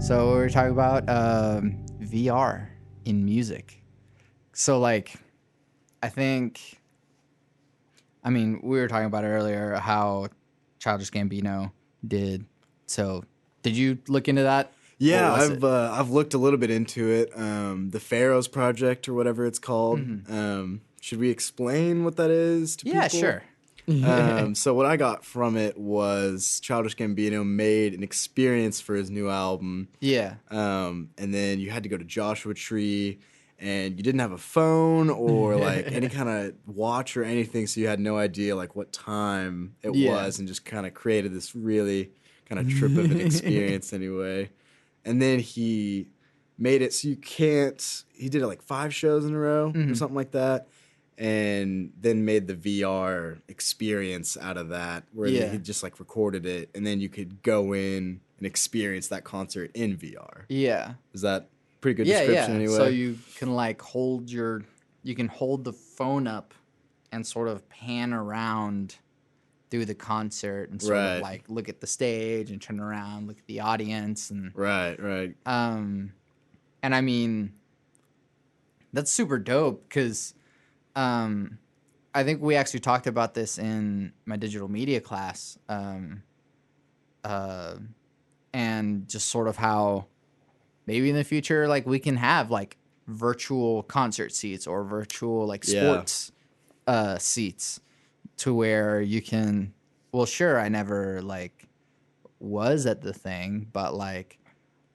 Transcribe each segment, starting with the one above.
So we're talking about VR in music. So like, we were talking about it earlier how Childish Gambino did. So did you look into that? Yeah, What was it? I've looked a little bit into it. The Pharaohs Project or whatever it's called. Should we explain what that is to Yeah, people? sure. So what I got from it was Childish Gambino made an experience for his new album. Yeah. And then you had to go to Joshua Tree, and you didn't have a phone or like any kind of watch or anything, so you had no idea like what time it Yeah. was, and just kind of created this really kind of trip of an experience anyway. And then he made it so you can't. He did it like 5 shows in a row or something like that, and then made the VR experience out of that, where Yeah. he just like recorded it, and then you could go in and experience that concert in VR. Yeah. Is that pretty good Yeah, description yeah. anyway? So you can like hold the phone up and sort of pan around through the concert and sort of Right. like look at the stage and turn around, look at the audience and Right. and I mean that's super dope because I think we actually talked about this in my digital media class and just sort of how maybe in the future like we can have like virtual concert seats or virtual like sports seats to where you can, well, sure, I never like was at the thing, but like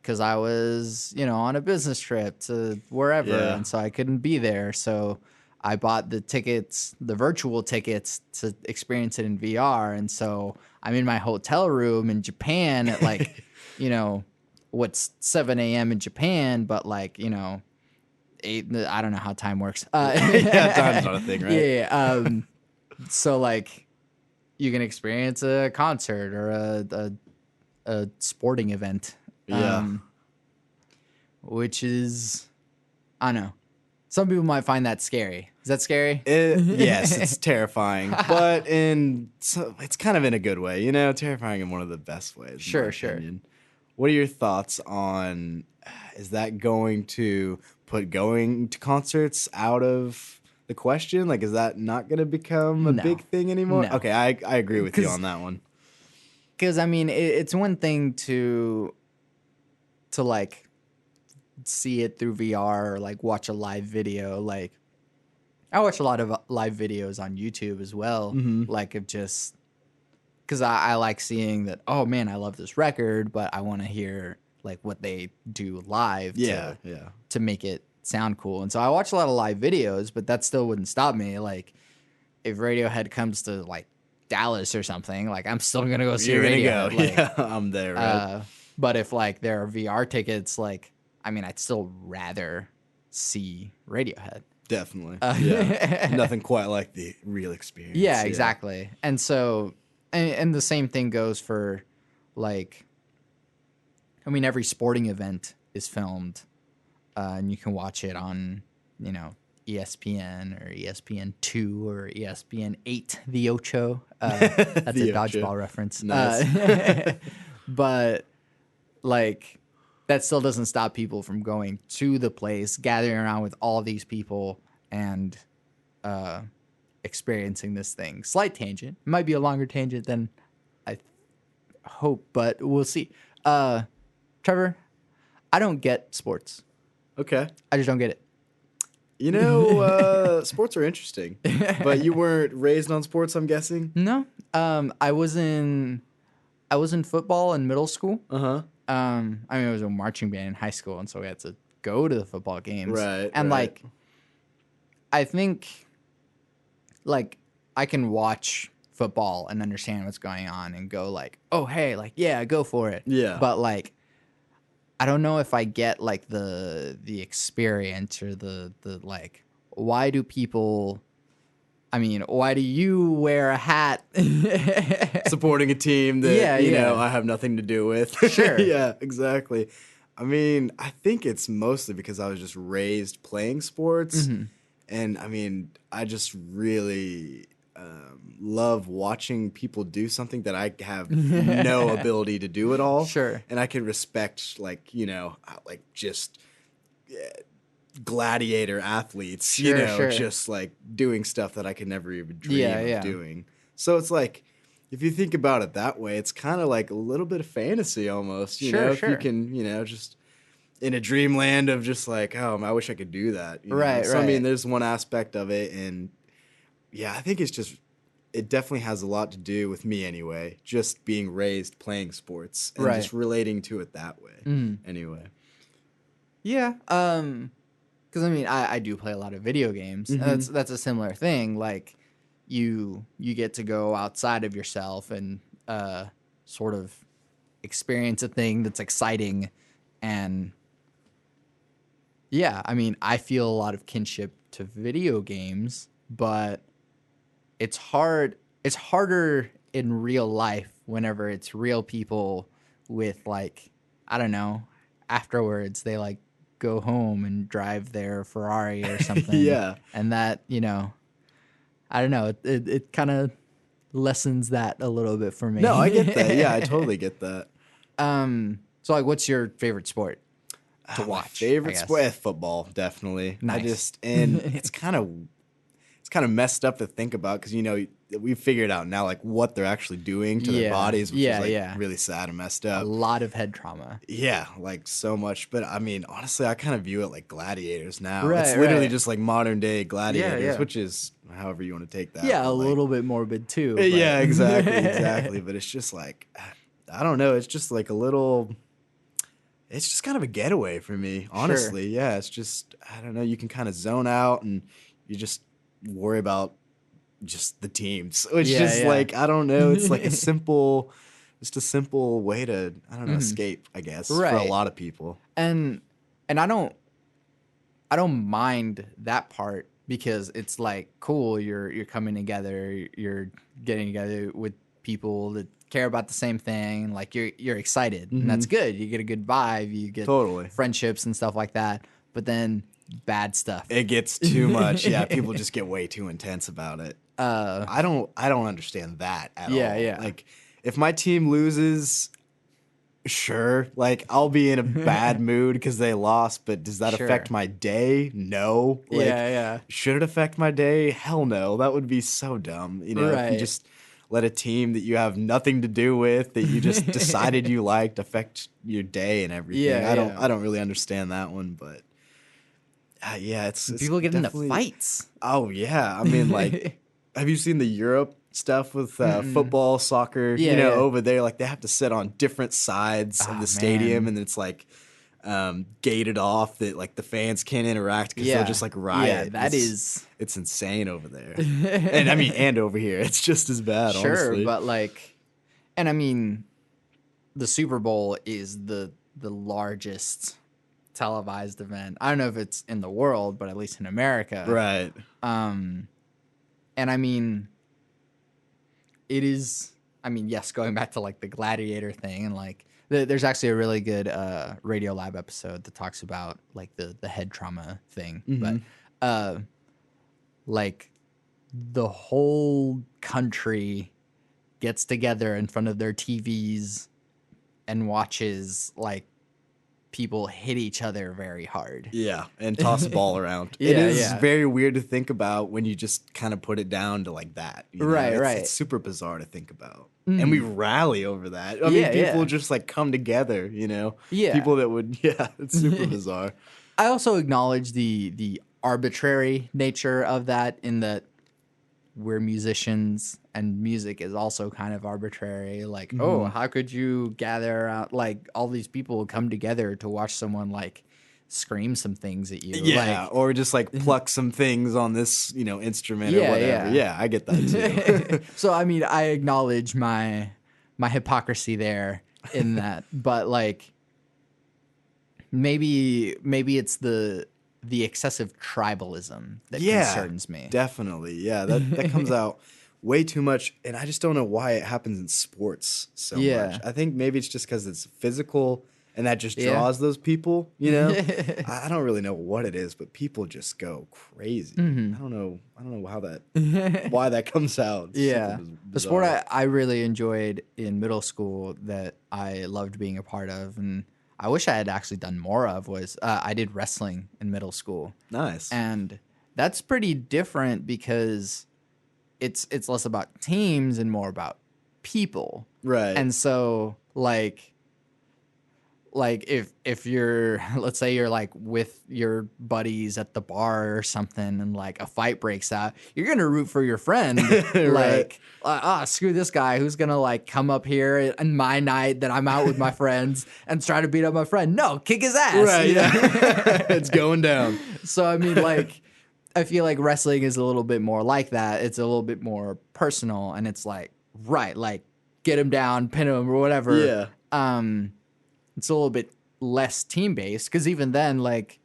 because I was, on a business trip to wherever, Yeah. and so I couldn't be there. So I bought the tickets, the virtual tickets, to experience it in VR. And so I'm in my hotel room in Japan at like, what's 7 a.m. in Japan, but like, 8, I don't know how time works. Yeah, time's not a thing, right? Yeah. So like you can experience a concert or a sporting event. Yeah. Which is, I don't know. Some people might find that scary. Is that scary? Yes, it's terrifying, but it's kind of in a good way, terrifying in one of the best ways. Sure, in my sure. opinion. What are your thoughts on? Is that going to put going to concerts out of the question? Like, is that not going to become a No. big thing anymore? No. Okay, I agree with you on that one. Because I mean, it's one thing to like see it through VR or like watch a live video. Like I watch a lot of live videos on YouTube as well. Like of just because I like seeing that. Oh man, I love this record, but I want to hear like what they do live. Yeah. To make it sound cool. And so I watch a lot of live videos, but that still wouldn't stop me. Like if Radiohead comes to like Dallas or something, like I'm still gonna go see You're gonna Radiohead. go. Like, Yeah, I'm there. Right? But if like there are VR tickets, like I mean, I'd still rather see Radiohead. Definitely. Yeah. Nothing quite like the real experience. Yeah, exactly. And so, and the same thing goes for like, I mean, every sporting event is filmed, and you can watch it on, ESPN or ESPN2 or ESPN8, the Ocho. That's The a Ocho. dodgeball reference. Nice. But like, that still doesn't stop people from going to the place, gathering around with all these people, and experiencing this thing. Slight tangent. It might be a longer tangent than I hope, but we'll see. Trevor, I don't get sports. Okay. I just don't get it. Sports are interesting, but you weren't raised on sports, I'm guessing. No. I was in football in middle school. Uh-huh. I mean, it was a marching band in high school, and so we had to go to the football games. Right. And right. like, I think, like, I can watch football and understand what's going on and go like, oh hey, like yeah, go for it. Yeah. But like, I don't know if I get like the experience or the like. Why do people? I mean, why do you wear a hat? Supporting a team that, Yeah. I have nothing to do with. Sure. Yeah, exactly. I mean, I think it's mostly because I was just raised playing sports. And I mean, I just really love watching people do something that I have no ability to do at all. Sure. And I can respect, like, like just gladiator athletes, Sure. just like doing stuff that I could never even dream of doing. So it's like, if you think about it that way, it's kind of like a little bit of fantasy almost, you know, if you can, just in a dreamland of just like, oh, I wish I could do that. Right. So, I mean, there's one aspect of it. And yeah, I think it definitely has a lot to do with me anyway, just being raised playing sports and just relating to it that way. Anyway. Yeah. Because I mean, I do play a lot of video games. That's a similar thing. Like, you get to go outside of yourself and sort of experience a thing that's exciting. And yeah, I mean, I feel a lot of kinship to video games, but it's hard. It's harder in real life whenever it's real people with, like, I don't know, afterwards they like go home and drive their Ferrari or something. Yeah. And that, I don't know, it kind of lessens that a little bit for me. No, I get that. Yeah, I totally get that. So like, what's your favorite sport to watch? My favorite sport? Football, definitely. Nice. And it's kind of messed up to think about because, we figured out now like what they're actually doing to their bodies, which is really sad and messed up. A lot of head trauma. Yeah, like so much. But I mean, honestly, I kind of view it like gladiators now. Right, it's literally just like modern day gladiators, Yeah. which is however you want to take that. Yeah, a like, little bit morbid too. But. Yeah, exactly. But it's just like, I don't know. It's just like it's just kind of a getaway for me, honestly. Sure. Yeah, it's just, I don't know. You can kind of zone out and you just worry about just the teams. It's just like, I don't know. It's like just a simple way to, I don't know, escape, I guess, for a lot of people. And I don't mind that part because it's like, cool, you're coming together, you're getting together with people that care about the same thing, like you're excited, and that's good. You get a good vibe, you get friendships and stuff like that. But then bad stuff. It gets too much. Yeah, people just get way too intense about it. I don't understand that at all. Yeah. Like, if my team loses, sure, like I'll be in a bad mood because they lost, but does that affect my day? No. Like, should it affect my day? Hell no. That would be so dumb. If you just let a team that you have nothing to do with, that you just decided you liked, affect your day and everything. I don't really understand that one, but it's people get into fights. Oh yeah, I mean, like, have you seen the Europe stuff with football, soccer? Over there, like they have to sit on different sides of the stadium, and it's like gated off that like the fans can't interact because they'll just like riot. Yeah, it's insane over there. And I mean, and over here, it's just as bad. Sure, honestly. But like, and I mean, the Super Bowl is the largest televised event. I don't know if it's in the world, but at least in America, right? And I mean, it is. I mean, yes, going back to like the gladiator thing, and like, there's actually a really good Radio Lab episode that talks about like the head trauma thing, but like the whole country gets together in front of their TVs and watches like people hit each other very hard. Yeah, and toss a ball around. It is very weird to think about when you just kind of put it down to like that. Right. It's super bizarre to think about. And we rally over that. I mean, people just like come together, Yeah. People that would, it's super bizarre. I also acknowledge the arbitrary nature of that, in that we're musicians and music is also kind of arbitrary. Like, oh, how could you gather out, like, all these people come together to watch someone like scream some things at you? Yeah, like, or just like pluck some things on this, instrument or whatever. Yeah, I get that too. So, I mean, I acknowledge my hypocrisy there in that, but like, maybe it's the excessive tribalism that concerns me. Definitely. Yeah, that comes out way too much, and I just don't know why it happens in sports so much. I think maybe it's just because it's physical and that just Yeah. draws those people. I don't really know what it is, but people just go crazy. I don't know how that why that comes out. It's super Yeah. The sport bizarre. I really enjoyed in middle school that I loved being a part of, and I wish I had actually done more of, was I did wrestling in middle school. Nice. And that's pretty different because it's less about teams and more about people. Right. And so like if you're, let's say you're like with your buddies at the bar or something and like a fight breaks out, you're gonna root for your friend. Right. Like screw this guy who's gonna like come up here on my night that I'm out with my friends and try to beat up my friend. No, kick his ass. Right. you know? Yeah. It's going down. So I mean, like, I feel like wrestling is a little bit more like that. It's a little bit more personal, and it's like, right, like, get him down, pin him, or whatever. Yeah. It's a little bit less team based because even then, like,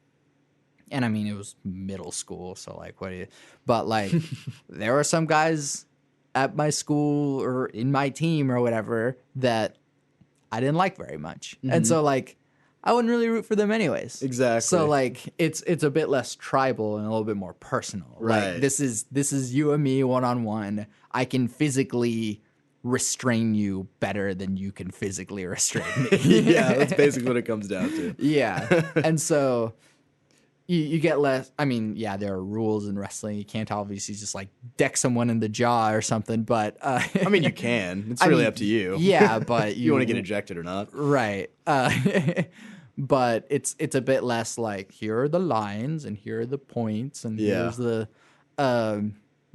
and I mean, it was middle school, so like, but like, there were some guys at my school or in my team or whatever that I didn't like very much, and so like, I wouldn't really root for them anyways. Exactly. So like, it's a bit less tribal and a little bit more personal. Right. Like, this is you and me one-on-one. I can physically restrain you better than you can physically restrain me. Yeah, that's basically what it comes down to. Yeah. And so you get less. I mean, yeah, there are rules in wrestling. You can't obviously just like deck someone in the jaw or something, but I mean, you can. It's really up to you. Yeah, but you want to get ejected or not. Right. But it's a bit less like, here are the lines and here are the points and here's the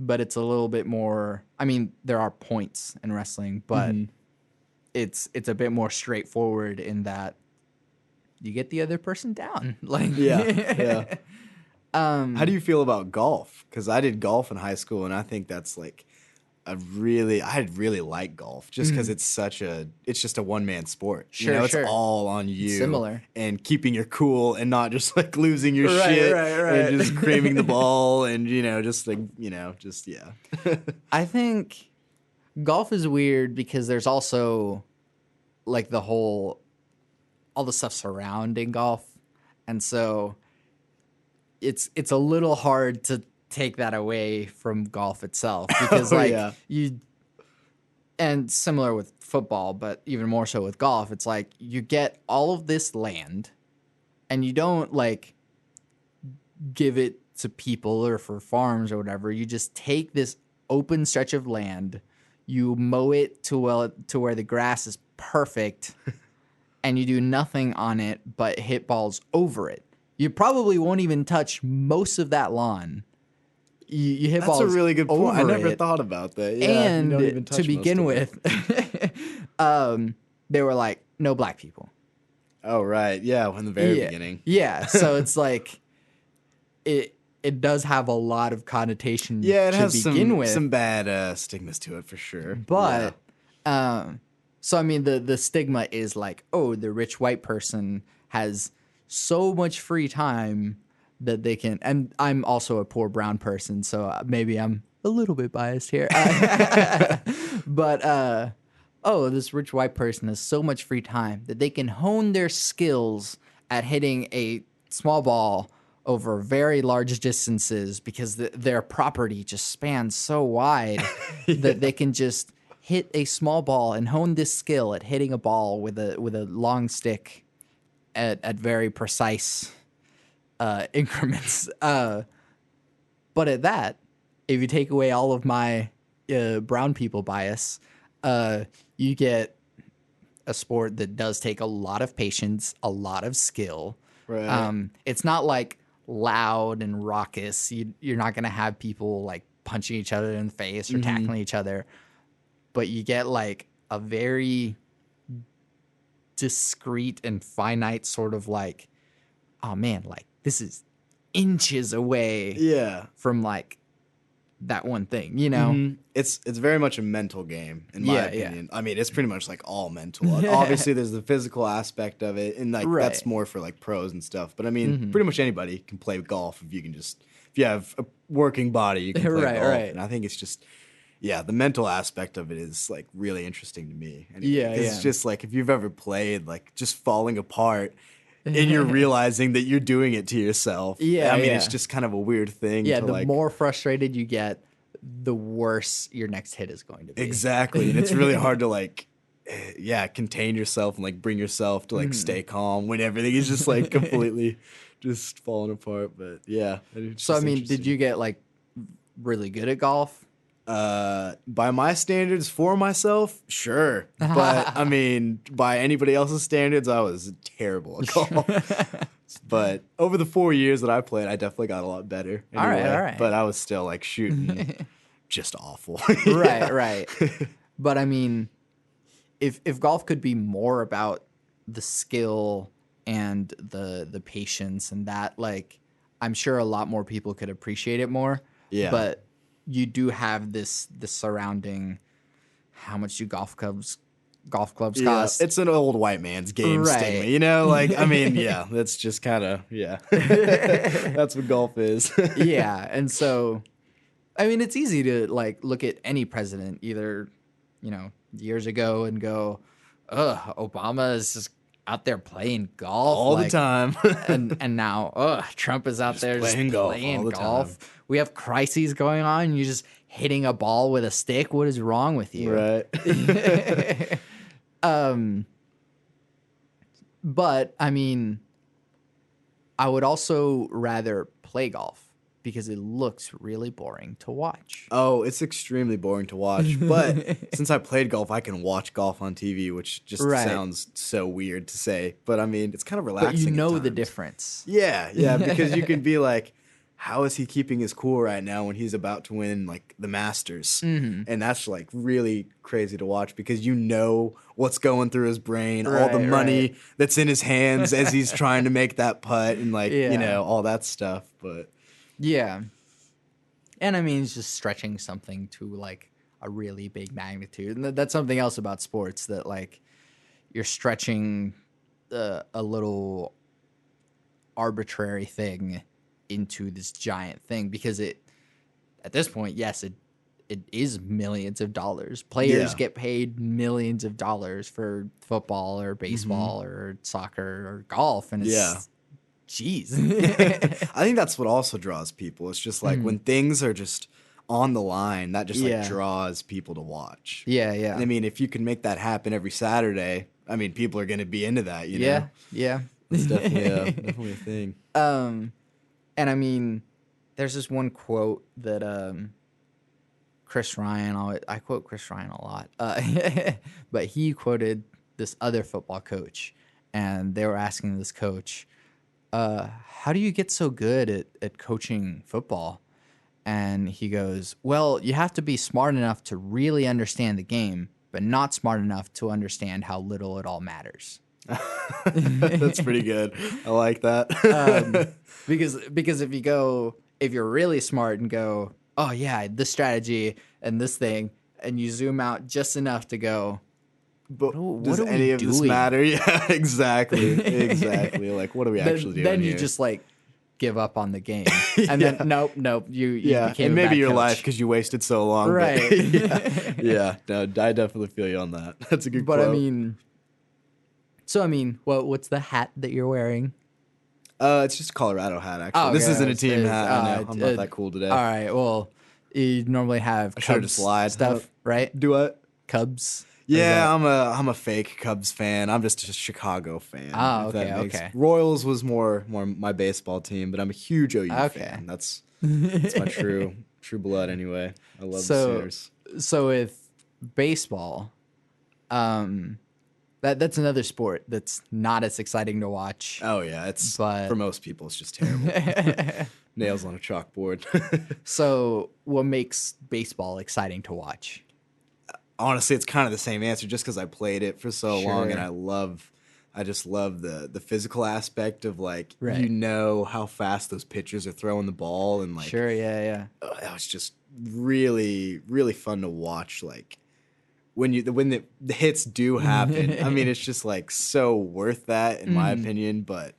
but it's a little bit more, I mean, there are points in wrestling, but it's a bit more straightforward in that you get the other person down. Like yeah. How do you feel about golf? Because I did golf in high school, and I think that's like I really like golf just because it's just a one man sport. Sure, it's all on you. It's similar. And keeping your cool and not just like losing your Right, shit right. and just creaming the ball and just like yeah. I think golf is weird because there's also like all the stuff surrounding golf, and so it's a little hard to take that away from golf itself because and similar with football, but even more so with golf, it's like you get all of this land and you don't like give it to people or for farms or whatever. You just take this open stretch of land, you mow it to where the grass is perfect and you do nothing on it but hit balls over it. You probably won't even touch most of that lawn. You hit balls. That's a really good point. I never it. thought about that. Yeah, And you don't even touch to begin with, they were like, no black people. Oh, right. Yeah, in the very beginning. Yeah, so it's like it does have a lot of connotation Yeah, it to has begin with. some bad stigmas to it for sure. But so I mean the stigma is like, oh, the rich white person has so much free time that they can, and I'm also a poor brown person, so maybe I'm a little bit biased here. But this rich white person has so much free time that they can hone their skills at hitting a small ball over very large distances because their property just spans so wide that they can just hit a small ball and hone this skill at hitting a ball with a long stick at very precise increments. But at that, if you take away all of my brown people bias, you get a sport that does take a lot of patience, a lot of skill. Right. It's not like loud and raucous. You're not going to have people like punching each other in the face or tackling each other. But you get like a very discreet and finite sort of like, oh man, like this is inches away from like that one thing, It's very much a mental game in my opinion. I mean, it's pretty much like all mental. Obviously there's the physical aspect of it, and like that's more for like pros and stuff, but I mean pretty much anybody can play golf if you have a working body, you can play golf. And I think yeah, the mental aspect of it is like really interesting to me. Anyway, Yeah, 'cause yeah. it's just like if you've ever played, like just falling apart and you're realizing that you're doing it to yourself. Yeah, I mean, it's yeah. just kind of a weird thing Yeah, to the like. more frustrated you get, the worse your next hit is going to be. Exactly, and it's really hard to like, yeah, contain yourself and like bring yourself to like stay calm when everything is just like completely just falling apart. But yeah, it's So, I just mean, did interesting. you get like really good at golf? By my standards for myself, sure, but I mean, by anybody else's standards, I was terrible at golf. But over the 4 years that I played, I definitely got a lot better All right, all anyway. But right. I was still like shooting just awful. Right, Yeah. right. But I mean, if golf could be more about the skill and the patience and that, like, I'm sure a lot more people could appreciate it more. Yeah. But you do have this surrounding, how much do golf clubs Yeah, cost? it's an old white man's game stigma, Right. you know? Like, I mean, yeah, that's just kind of, yeah. That's what golf is. Yeah, and so I mean, it's easy to like look at any president either, years ago and go, "Ugh, Obama is just out there playing golf," All the like, time. and now, Trump is out there just playing golf all playing the time. golf. We have crises going on. You're just hitting a ball with a stick. What is wrong with you? Right. But I mean, I would also rather play golf because it looks really boring to watch. Oh, it's extremely boring to watch. But since I played golf, I can watch golf on TV, which just Right. sounds so weird to say. But I mean, it's kind of But relaxing. you know at the times. difference. Yeah, yeah, because you can be like, how is he keeping his cool right now when he's about to win like the Masters? Mm-hmm. And that's like really crazy to watch because you know what's going through his brain, all the Right, money right. that's in his hands as he's trying to make that putt and like, Yeah. all that stuff. But Yeah. And I mean, it's just stretching something to like a really big magnitude. And that's something else about sports that like you're stretching a little arbitrary thing into this giant thing because at this point, yes, it is millions of dollars. Players Yeah. get paid millions of dollars for football or baseball or soccer or golf. And it's, Yeah. geez. I think that's what also draws people. It's just like when things are just on the line, that just like Yeah. draws people to watch. Yeah, And I yeah. mean, if you can make that happen every Saturday, I mean, people are going to be into that, you know? Yeah, yeah. It's definitely a thing. And I mean, there's this one quote that Chris Ryan, I quote Chris Ryan a lot, but he quoted this other football coach, and they were asking this coach, how do you get so good at coaching football? And he goes, well, you have to be smart enough to really understand the game, but not smart enough to understand how little it all matters. That's pretty good. I like that. Because if you're really smart and go, oh yeah, this strategy and this thing, and you zoom out just enough to go, But what does are we any of this doing? matter? Yeah, exactly. Like, what are we actually doing then you here? just like give up on the game, and then nope, you yeah, became and a maybe bad your coach. life because you wasted so long. but Right. yeah. No, I definitely feel you on that. That's a good But quote. I mean, what's the hat that you're wearing? It's just a Colorado hat, actually. Oh, This okay, isn't a it's- team it's- hat. I know. I'm not that cool today. All right, well, you normally have I should've Cubs just lied. stuff, right? Do what? Cubs. Yeah, I'm a fake Cubs fan. I'm just a Chicago fan. Oh, if that okay, makes- okay. Royals was more my baseball team, but I'm a huge OU Okay. fan. That's my true blood anyway. I love the Sooners. So with baseball, that's another sport that's not as exciting to watch. Oh yeah, it's But- for most people it's just terrible. Nails on a chalkboard. So what makes baseball exciting to watch? Honestly, it's kind of the same answer just because I played it for so long, and Sure. I just love the physical aspect of like Right. you know how fast those pitchers are throwing the ball, and like Sure, yeah. it was just really really fun to watch. Like when the hits do happen, I mean it's just like so worth that in my opinion. But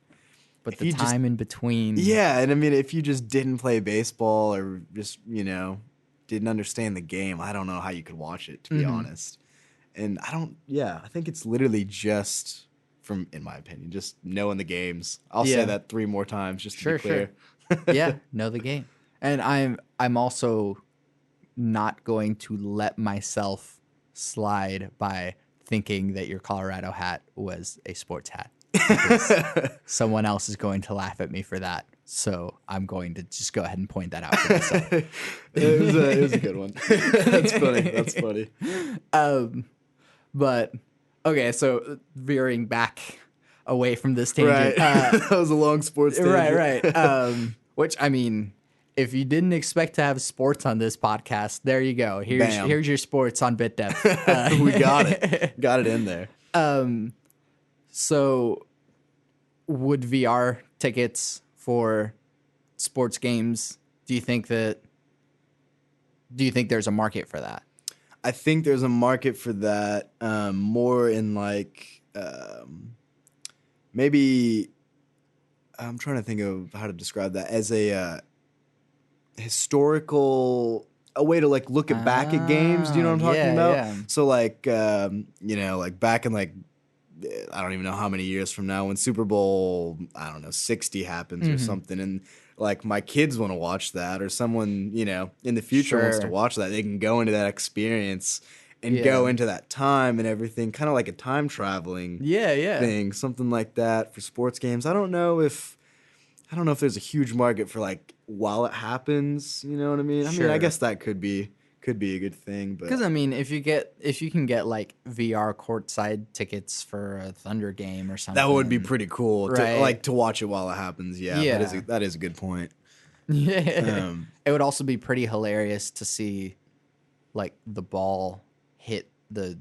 But if the you just- time in between. yeah, and I mean if you just didn't play baseball or just didn't understand the game, I don't know how you could watch it, to be honest. And I think it's literally just from, in my opinion, just knowing the games. I'll say that 3 more times just to be clear. Yeah, know the game. And I'm also not going to let myself slide by thinking that your Colorado hat was a sports hat. Because someone else is going to laugh at me for that. So I'm going to just go ahead and point that out for myself. It was a good one. That's funny. That's funny. But okay, so veering back away from this tangent. Right. That was a long sports tangent. Right. Which, I mean, if you didn't expect to have sports on this podcast, there you go. Here's your sports on Bit Depth. We got it. Got it in there. So would VR tickets for sports games, do you think there's a market for that? I think there's a market for that, more in like, maybe, I'm trying to think of how to describe that, as a historical, a way to like look back at games. Do you know what I'm talking about? Yeah. So like, like back in like, I don't even know how many years from now, when Super Bowl, 60 happens or something, and like my kids want to watch that, or someone, in the future wants to watch that, they can go into that experience and go into that time and everything, kind of like a time traveling thing, something like that for sports games. I don't know if there's a huge market for like while it happens, you know what I mean? I mean, I guess that could be a good thing, but because I mean, if you can get like VR courtside tickets for a Thunder game or something, that would be pretty cool, right? to watch it while it happens. Yeah. That is a good point. Yeah, it would also be pretty hilarious to see like the ball hit the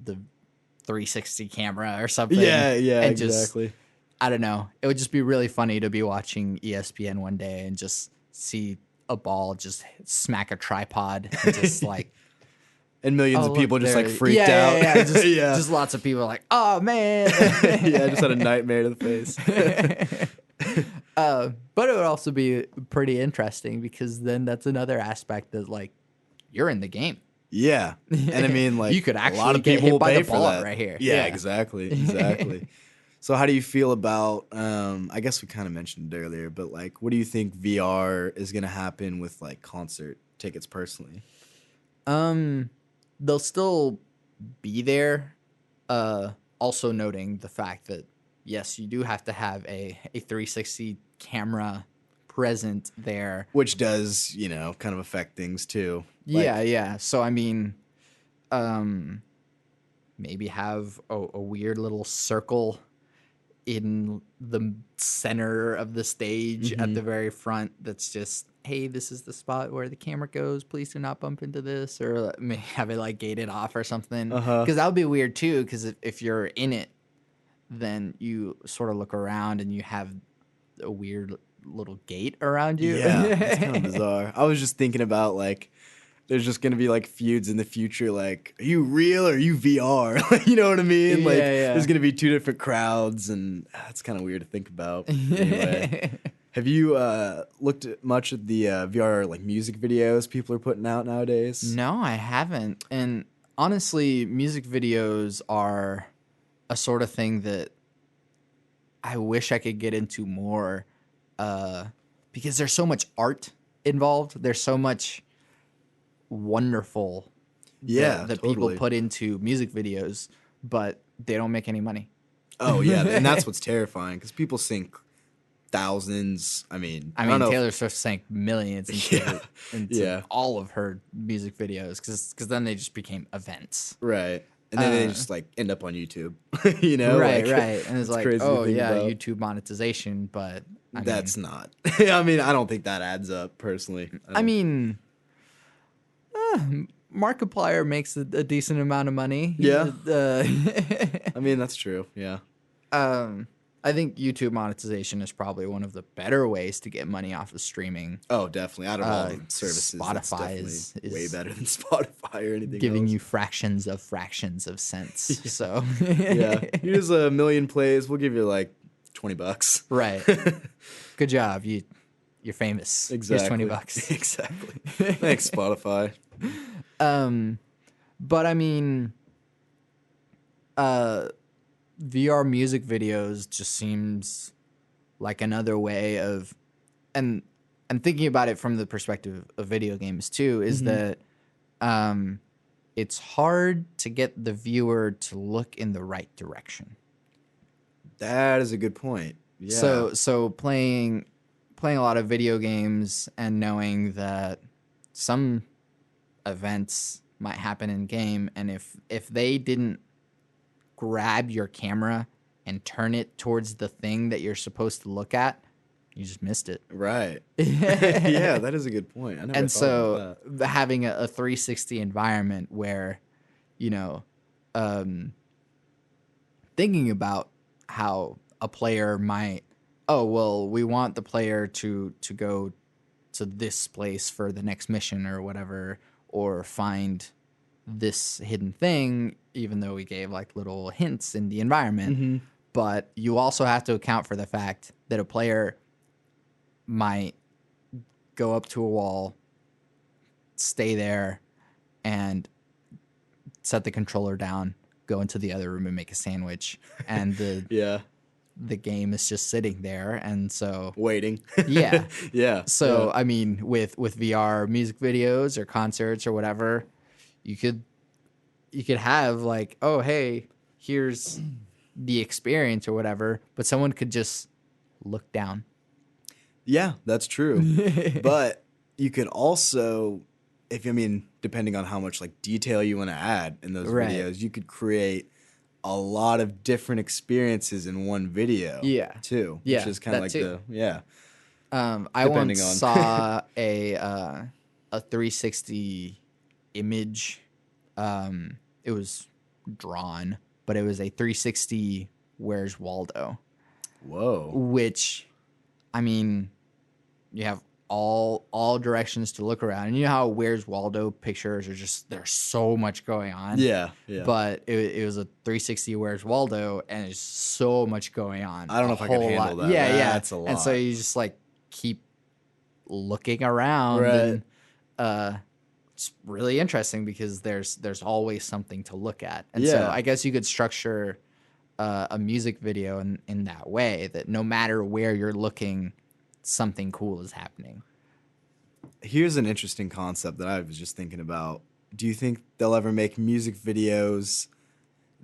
360 camera or something. Yeah, and exactly. Just, I don't know. It would just be really funny to be watching ESPN one day and just see a ball just smack a tripod and just like, and millions of people just like freaked out. Yeah. Just lots of people like, oh man. Yeah, I just had a nightmare to the face. But it would also be pretty interesting because then that's another aspect that like you're in the game. Yeah, and I mean, like, you could actually a lot of get people hit by pay the for ball that right here. Yeah, exactly. So how do you feel about, I guess we kind of mentioned it earlier, but like, what do you think VR is going to happen with like concert tickets personally? They'll still be there. Also noting the fact that, yes, you do have to have a 360 camera present there. Which does, kind of affect things too. Yeah. So, I mean, maybe have a weird little circle in the center of the stage at the very front that's just, hey, this is the spot where the camera goes, please do not bump into this, or maybe have it like gated off or something, because that would be weird too, because if you're in it, then you sort of look around and you have a weird little gate around you. Yeah, it's kind of bizarre. I was just thinking about like, there's just going to be like feuds in the future. Like, are you real or are you VR? You know what I mean? Like, there's going to be 2 different crowds, and that's kind of weird to think about. Anyway, have you looked at much at the VR like music videos people are putting out nowadays? No, I haven't. And honestly, music videos are a sort of thing that I wish I could get into more, because there's so much art involved. There's so much wonderful that people put into music videos, but they don't make any money. Oh yeah, and that's what's terrifying, because people sink thousands. I mean Taylor Swift sank millions into all of her music videos because then they just became events, right? And then they just like end up on YouTube, right? And it's like, oh yeah, about. YouTube monetization, but that's not. I mean, I don't think that adds up personally. Markiplier makes a decent amount of money. Yeah. I mean, that's true. Yeah. I think YouTube monetization is probably one of the better ways to get money off of streaming. Oh, definitely. Out of all the services, Spotify is way better than Spotify or anything giving else. you fractions of cents. So yeah, here's 1 million plays. We'll give you like $20. Right. Good job. You're famous. Exactly. Here's $20. Exactly. Thanks, Spotify. But I mean, VR music videos just seems like another way of, and thinking about it from the perspective of video games too, is that it's hard to get the viewer to look in the right direction. That is a good point. Yeah. So playing a lot of video games and knowing that some events might happen in game, and if they didn't grab your camera and turn it towards the thing that you're supposed to look at, you just missed it. Right. Yeah, that is a good point. I never And thought about so that. having a 360 environment where, thinking about how a player might, oh, well, we want the player to go to this place for the next mission or whatever, or find this hidden thing, even though we gave like little hints in the environment. But you also have to account for the fact that a player might go up to a wall, stay there, and set the controller down, go into the other room and make a sandwich, and the game is just sitting there. And so Waiting. yeah. Yeah. So yeah. I mean, with VR music videos or concerts or whatever, you could have like, oh, hey, here's the experience or whatever, but someone could just look down. Yeah, that's true. But you could also, depending on how much like detail you want to add in those Right. videos, you could create a lot of different experiences in one video. Yeah. Too. Yeah, Which is kind of that like too. I Depending once on- saw a 360 image. It was drawn, but it was a 360 Where's Waldo, Whoa. which, I mean, you have all directions to look around, and you know how Where's Waldo pictures are just, there's so much going on. Yeah. But it was a 360 Where's Waldo, and there's so much going on. I don't know if I could handle that. Yeah, That's a lot. And so you just like keep looking around, Right. and it's really interesting because there's always something to look at. And so Yeah. I guess you could structure a music video in that way, that no matter where you're looking, something cool is happening. Here's an interesting concept that I was just thinking about. Do you think they'll ever make music videos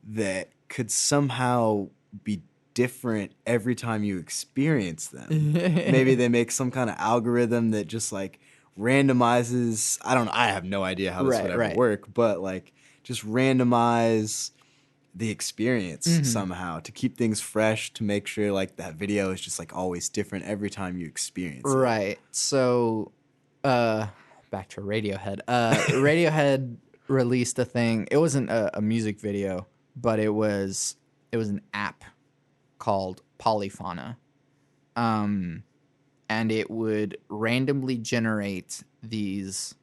that could somehow be different every time you experience them? Maybe they make some kind of algorithm that just like randomizes. I don't know. I have no idea how this would ever work, but like just randomize the experience somehow to keep things fresh, to make sure like that video is just like always different every time you experience it. Right. So back to Radiohead. Radiohead released a thing. It wasn't a music video, but it was an app called Polyphona. And it would randomly generate these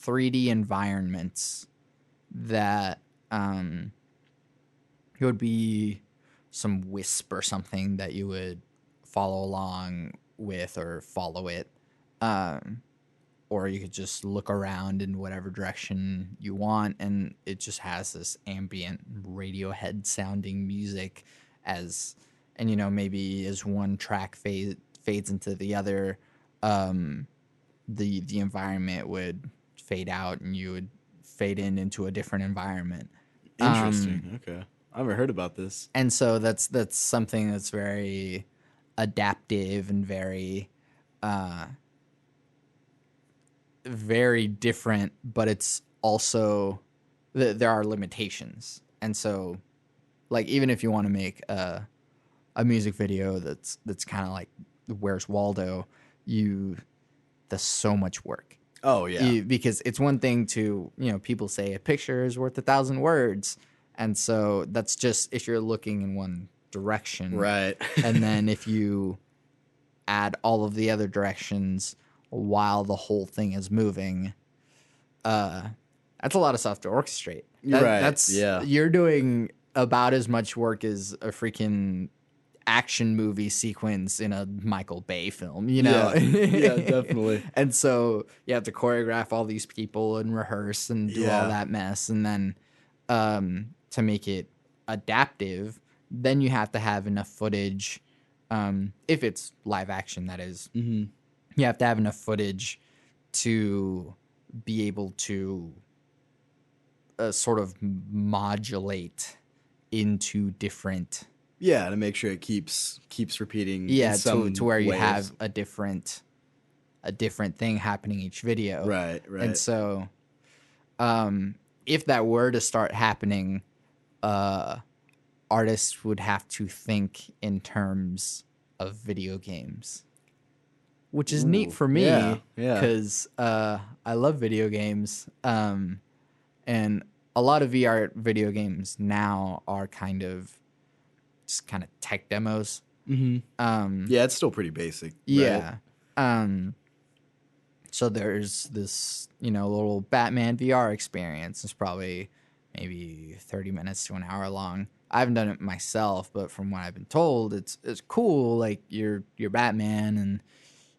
3D environments that it would be some wisp or something that you would follow along with or follow it. Or you could just look around in whatever direction you want, and it just has this ambient Radiohead sounding music and maybe as one track fades into the other, the environment would fade out and you would fade into a different environment. Interesting. Okay. I haven't heard about this. And so that's something that's very adaptive and very very different, but it's also there are limitations. And so like even if you want to make a music video that's kind of like Where's Waldo, that's so much work. Oh yeah. Because it's one thing to, people say a picture is worth 1,000 words. And so that's just if you're looking in one direction. Right. And then if you add all of the other directions while the whole thing is moving, that's a lot of stuff to orchestrate. Right. Yeah. You're doing about as much work as a freaking action movie sequence in a Michael Bay film, you know? Yeah, definitely. And so you have to choreograph all these people and rehearse and do all that mess. And then to make it adaptive, then you have to have enough footage. If it's live action, that is. Mm-hmm. You have to have enough footage to be able to sort of modulate into different. Yeah, to make sure it keeps repeating. Yeah, in some to where you ways. have a different thing happening each video. Right. And so, if that were to start happening, artists would have to think in terms of video games, which is neat for me yeah. because I love video games. And a lot of VR video games now are kind of tech demos. Mm-hmm. Yeah, it's still pretty basic. Yeah. Right? So there's this, little Batman VR experience. It's probably maybe 30 minutes to an hour long. I haven't done it myself, but from what I've been told, it's cool. Like you're Batman, and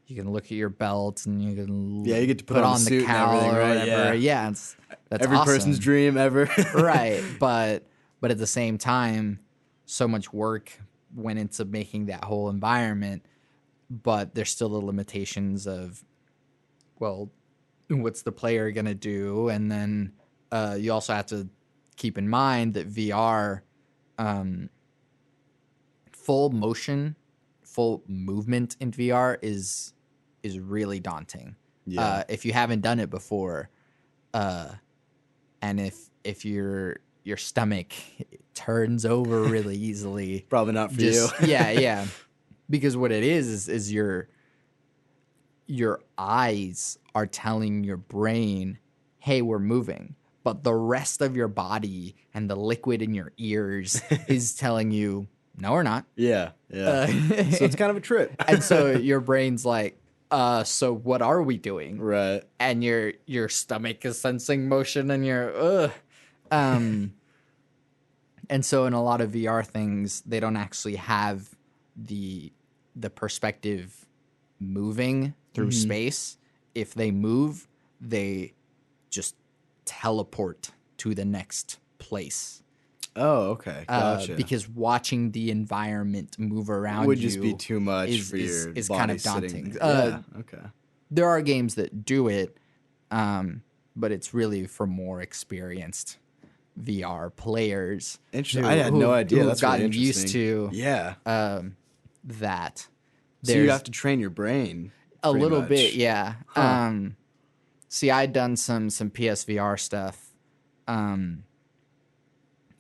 you can look at your belt, and you can you get to put on the suit cowl and everything, or right? whatever. Yeah, that's every awesome. person's dream ever. Right, but at the same time, so much work went into making that whole environment, but there's still the limitations of, well, what's the player gonna do? And then you also have to keep in mind that VR, full movement in VR is really daunting. Yeah. If you haven't done it before, and if your stomach turns over really easily, probably not for you. Yeah. Because what it is your eyes are telling your brain, hey, we're moving. But the rest of your body and the liquid in your ears is telling you, no, we're not. Yeah. So it's kind of a trip. And so your brain's like, so what are we doing? Right. And your stomach is sensing motion, and you're, ugh. And so in a lot of VR things, they don't actually have the perspective moving through space. If they move, they just teleport to the next place. Oh, okay. Gotcha. Because watching the environment move around would just be too much for your is body kind of daunting. Okay. There are games that do it, but it's really for more experienced VR players. Interesting. I had no idea. That's gotten really used to that. So you have to train your brain a little much. bit, yeah. Huh. See, I'd done some PSVR stuff, and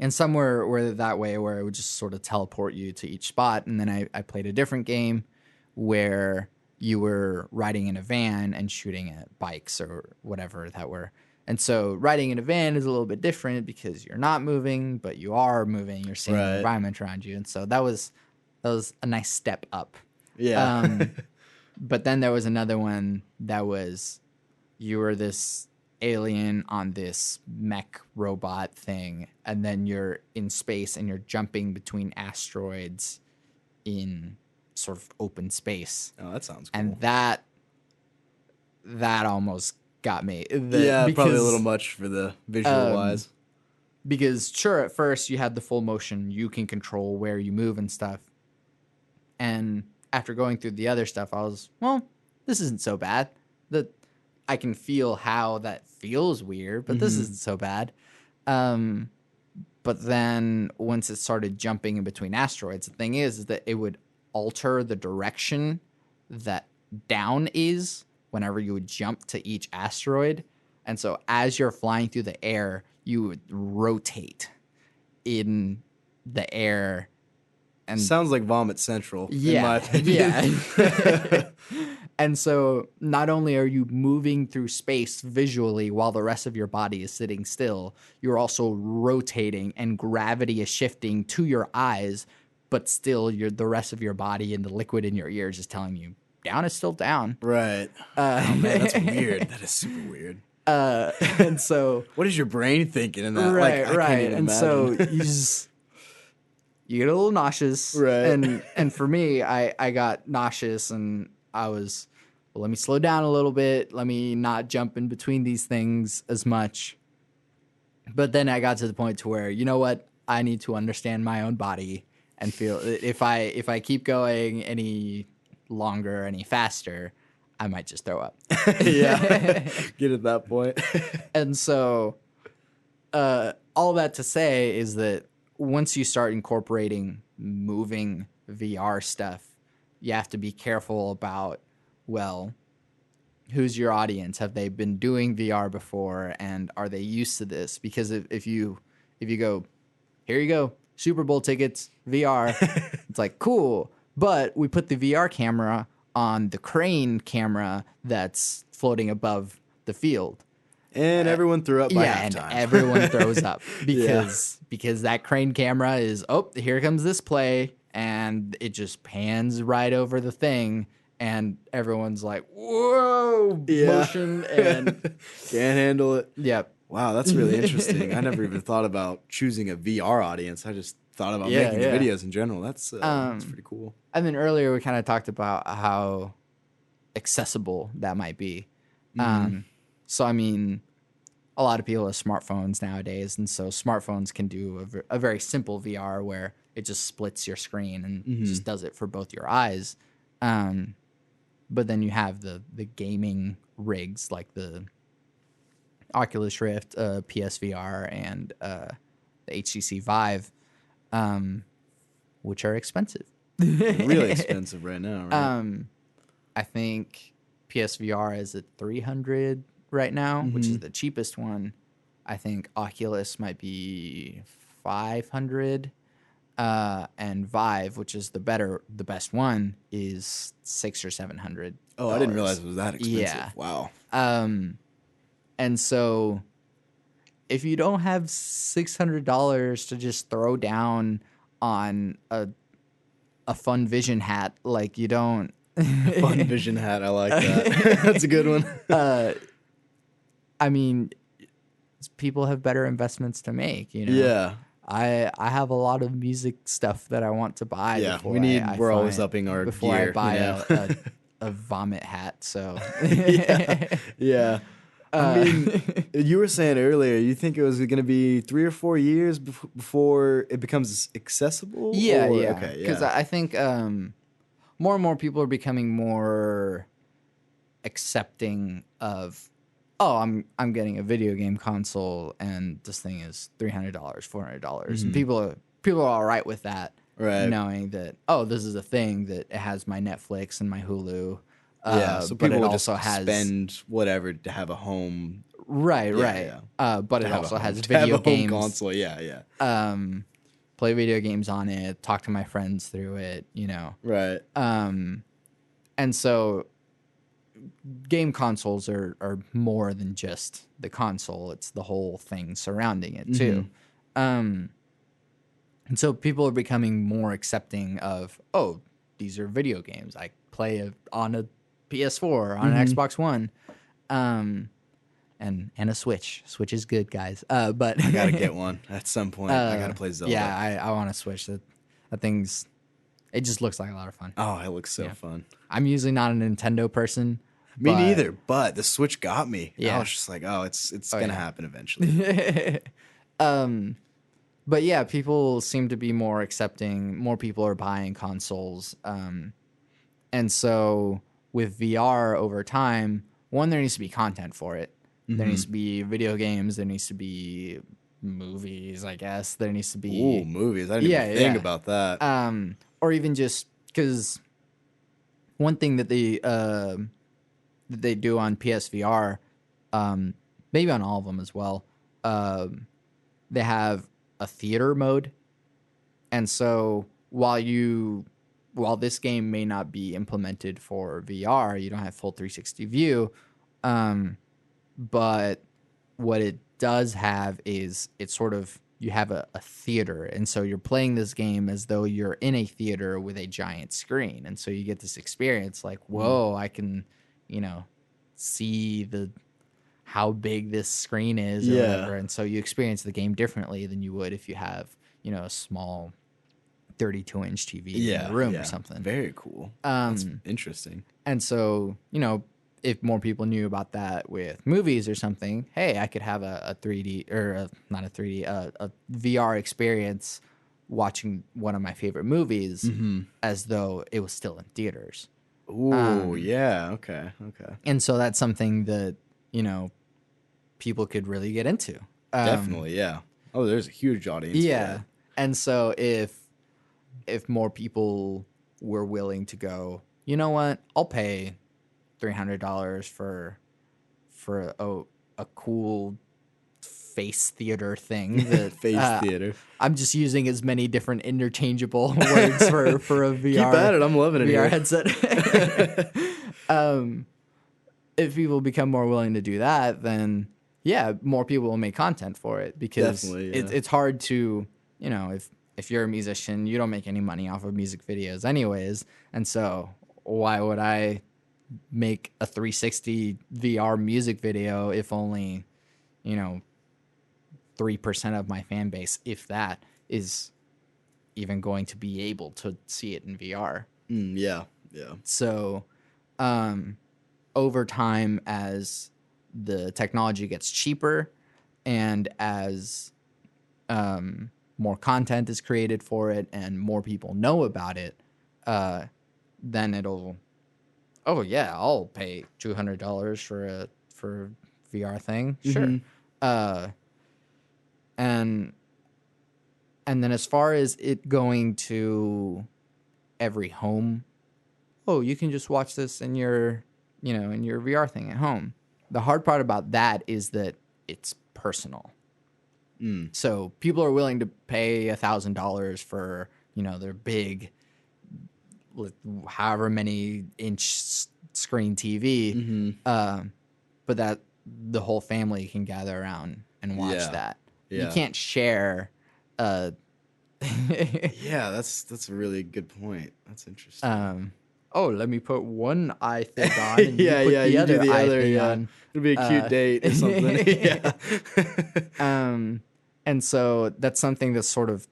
some were that way, where it would just sort of teleport you to each spot. And then I played a different game where you were riding in a van and shooting at bikes or whatever that were. And so riding in a van is a little bit different because you're not moving, but you are moving. You're seeing the environment around you. And so that was a nice step up. Yeah. But then there was another one that was, you were this alien on this mech robot thing, and then you're in space and you're jumping between asteroids in sort of open space. Oh, that sounds cool. And that almost got me. Probably a little much for the visual wise. Because sure, at first you had the full motion, you can control where you move and stuff. And after going through the other stuff, I was, well, this isn't so bad. I can feel how that feels weird, but this isn't so bad. But then once it started jumping in between asteroids, the thing is that it would alter the direction that down is whenever you would jump to each asteroid. And so as you're flying through the air, you would rotate in the air. And sounds like Vomit Central, yeah, in my opinion. Yeah. And so not only are you moving through space visually while the rest of your body is sitting still, you're also rotating and gravity is shifting to your eyes, but still the rest of your body and the liquid in your ears is telling you down is still down. Right. Oh, man, that's weird. That is super weird. And so... what is your brain thinking in that? Right, I can't even and imagine. so you get a little nauseous. Right. And for me, I got nauseous and I was, well, let me slow down a little bit. Let me not jump in between these things as much. But then I got to the point to where, you know what? I need to understand my own body and feel if I keep going any longer, any faster, I might just throw up. Yeah. Get at that point. And so all that to say is that once you start incorporating moving VR stuff, you have to be careful about, well, who's your audience? Have they been doing VR before, and are they used to this? Because if you go, here you go, Super Bowl tickets, VR, it's like, cool, but we put the VR camera on the crane camera that's floating above the field. And everyone threw up by And halftime. everyone throws up because that crane camera is, oh, here comes this play, and it just pans right over the thing, and everyone's like, whoa, motion, and can't handle it. Yep. Wow, that's really interesting. I never even thought about choosing a VR audience. I just thought about making the videos in general. That's pretty cool. And then earlier we kind of talked about how accessible that might be. So, I mean, a lot of people have smartphones nowadays, and so smartphones can do a very simple VR where it just splits your screen and just does it for both your eyes. But then you have the gaming rigs like the Oculus Rift, PSVR, and the HTC Vive, which are expensive. Really expensive right now, right? I think PSVR is at $300 right now, which is the cheapest one. I think Oculus might be $500, and Vive, which is the best one, is $600 or $700. Oh, I didn't realize it was that expensive. Yeah. Wow. And so, if you don't have $600 to just throw down on a Fun Vision hat, like you don't. Fun Vision hat, I like that. That's a good one. I mean, people have better investments to make, you know? Yeah. I have a lot of music stuff that I want to buy. Yeah, before we're always upping our before gear, I buy you know? a vomit hat. So yeah. I mean, you were saying earlier, you think it was going to be 3 or 4 years before it becomes accessible? Yeah. Okay, Because I think more and more people are becoming more accepting of, oh, I'm getting a video game console and this thing is $300, $400, and people are all right with that, right? Knowing that, oh, this is a thing that it has my Netflix and my Hulu. So but people it will also just has spend whatever to have a home. Right. But it also has video games. Home console, yeah. Play video games on it. Talk to my friends through it. You know. Right. And so game consoles are more than just the console. It's the whole thing surrounding it too. And so people are becoming more accepting of, oh, these are video games. I play on a PS4, on an Xbox One, and a Switch. Switch is good, guys. But I gotta get one at some point. I gotta play Zelda. Yeah, I want to Switch. That thing's, it just looks like a lot of fun. Oh, it looks so fun. I'm usually not a Nintendo person. Me neither, but the Switch got me. Yeah. I was just like, oh, it's gonna happen eventually. But yeah, people seem to be more accepting. More people are buying consoles. And so with VR over time, one, there needs to be content for it. There needs to be video games. There needs to be movies, I guess. There needs to be... Ooh, movies. I didn't even think about that. Or even just... Because one thing that they do on PSVR, maybe on all of them as well, they have a theater mode. And so while this game may not be implemented for VR, you don't have full 360 view, but what it does have is it's sort of, you have a theater, and so you're playing this game as though you're in a theater with a giant screen, and so you get this experience like, whoa, I can, see how big this screen is or whatever, and so you experience the game differently than you would if you have, a small 32-inch TV in the room or something. Very cool. That's interesting. And so, if more people knew about that with movies or something, hey, I could have a 3D or not a 3D, a VR experience watching one of my favorite movies as though it was still in theaters. Ooh, yeah. Okay. And so that's something that, people could really get into. Definitely, yeah. Oh, there's a huge audience for that. And so if more people were willing to go, you know what, I'll pay $300 for a cool face theater thing that Face theater. I'm just using as many different interchangeable words for a VR. Keep at it. I'm loving it VR here. headset. If people become more willing to do that, then more people will make content for it, because it's hard to, if you're a musician, you don't make any money off of music videos anyways. And so why would I make a 360 VR music video if only, 3% of my fan base, if that, is even going to be able to see it in VR? Yeah. So, over time, as the technology gets cheaper and as more content is created for it and more people know about it, then it'll, I'll pay $200 for a VR thing. Sure. And then as far as it going to every home, you can just watch this in your VR thing at home. The hard part about that is that it's personal. So people are willing to pay $1,000 for, their big, however many inch screen TV, but that the whole family can gather around and watch that. You can't share. Yeah, that's a really good point. That's interesting. Let me put one eye thing on, and you put the you other do the eye other. thing Yeah, on. it'll be a cute date or something. And so that's something that's sort of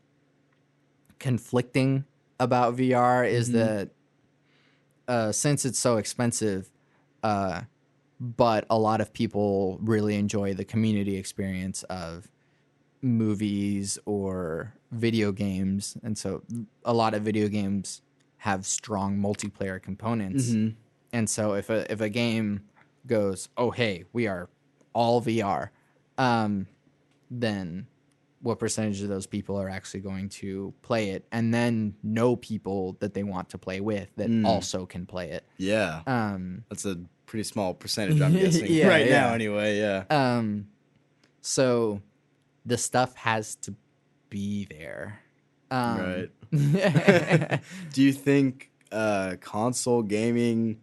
conflicting about VR is that since it's so expensive, but a lot of people really enjoy the community experience of movies or video games, and so a lot of video games have strong multiplayer components. And so if a game goes, oh hey, we are all VR, then what percentage of those people are actually going to play it and then know people that they want to play with that also can play it? Yeah. That's a pretty small percentage, I'm guessing. Now anyway. Yeah. So the stuff has to be there. Right. Do you think console gaming,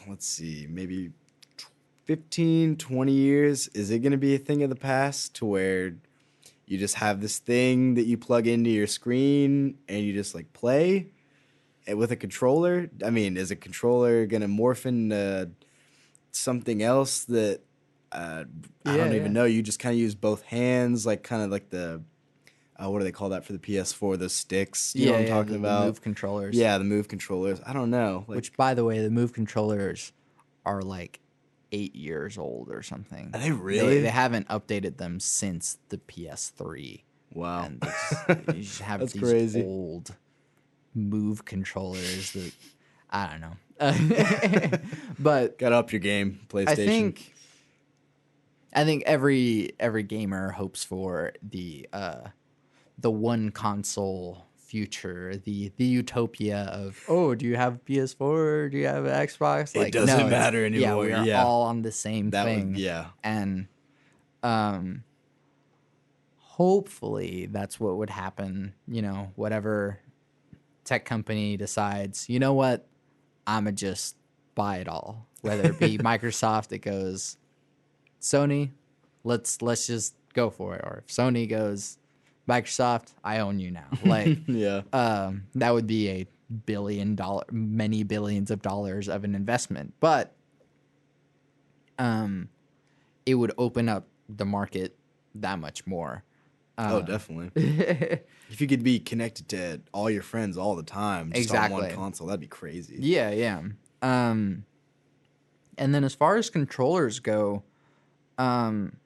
let's see, maybe 15, 20 years, is it going to be a thing of the past to where you just have this thing that you plug into your screen and you just like play with a controller? I mean, is a controller going to morph into something else that I don't even know? You just kind of use both hands, like kind of like the what do they call that for the PS4? Those sticks. You know what I'm talking about? The Move controllers. Yeah, the Move controllers. I don't know. Which, by the way, the Move controllers are like 8 years old or something. Are they really? They haven't updated them since the PS3. Wow. And you just have That's these crazy. old Move controllers that I don't know. But gotta up your game, PlayStation. I think every gamer hopes for the one console future, the utopia of, do you have PS4? Do you have an Xbox? It doesn't matter anymore. Yeah, we are all on the same thing. And hopefully that's what would happen. Whatever tech company decides, you know what, I'ma just buy it all. Whether it be Microsoft that goes, Sony, let's just go for it, or if Sony goes, Microsoft, I own you now. Like, that would be a many billions of dollars of an investment, but it would open up the market that much more. Oh, definitely. If you could be connected to all your friends all the time, just on one Exactly. console, that'd be crazy. Yeah, yeah. And then as far as controllers go, um,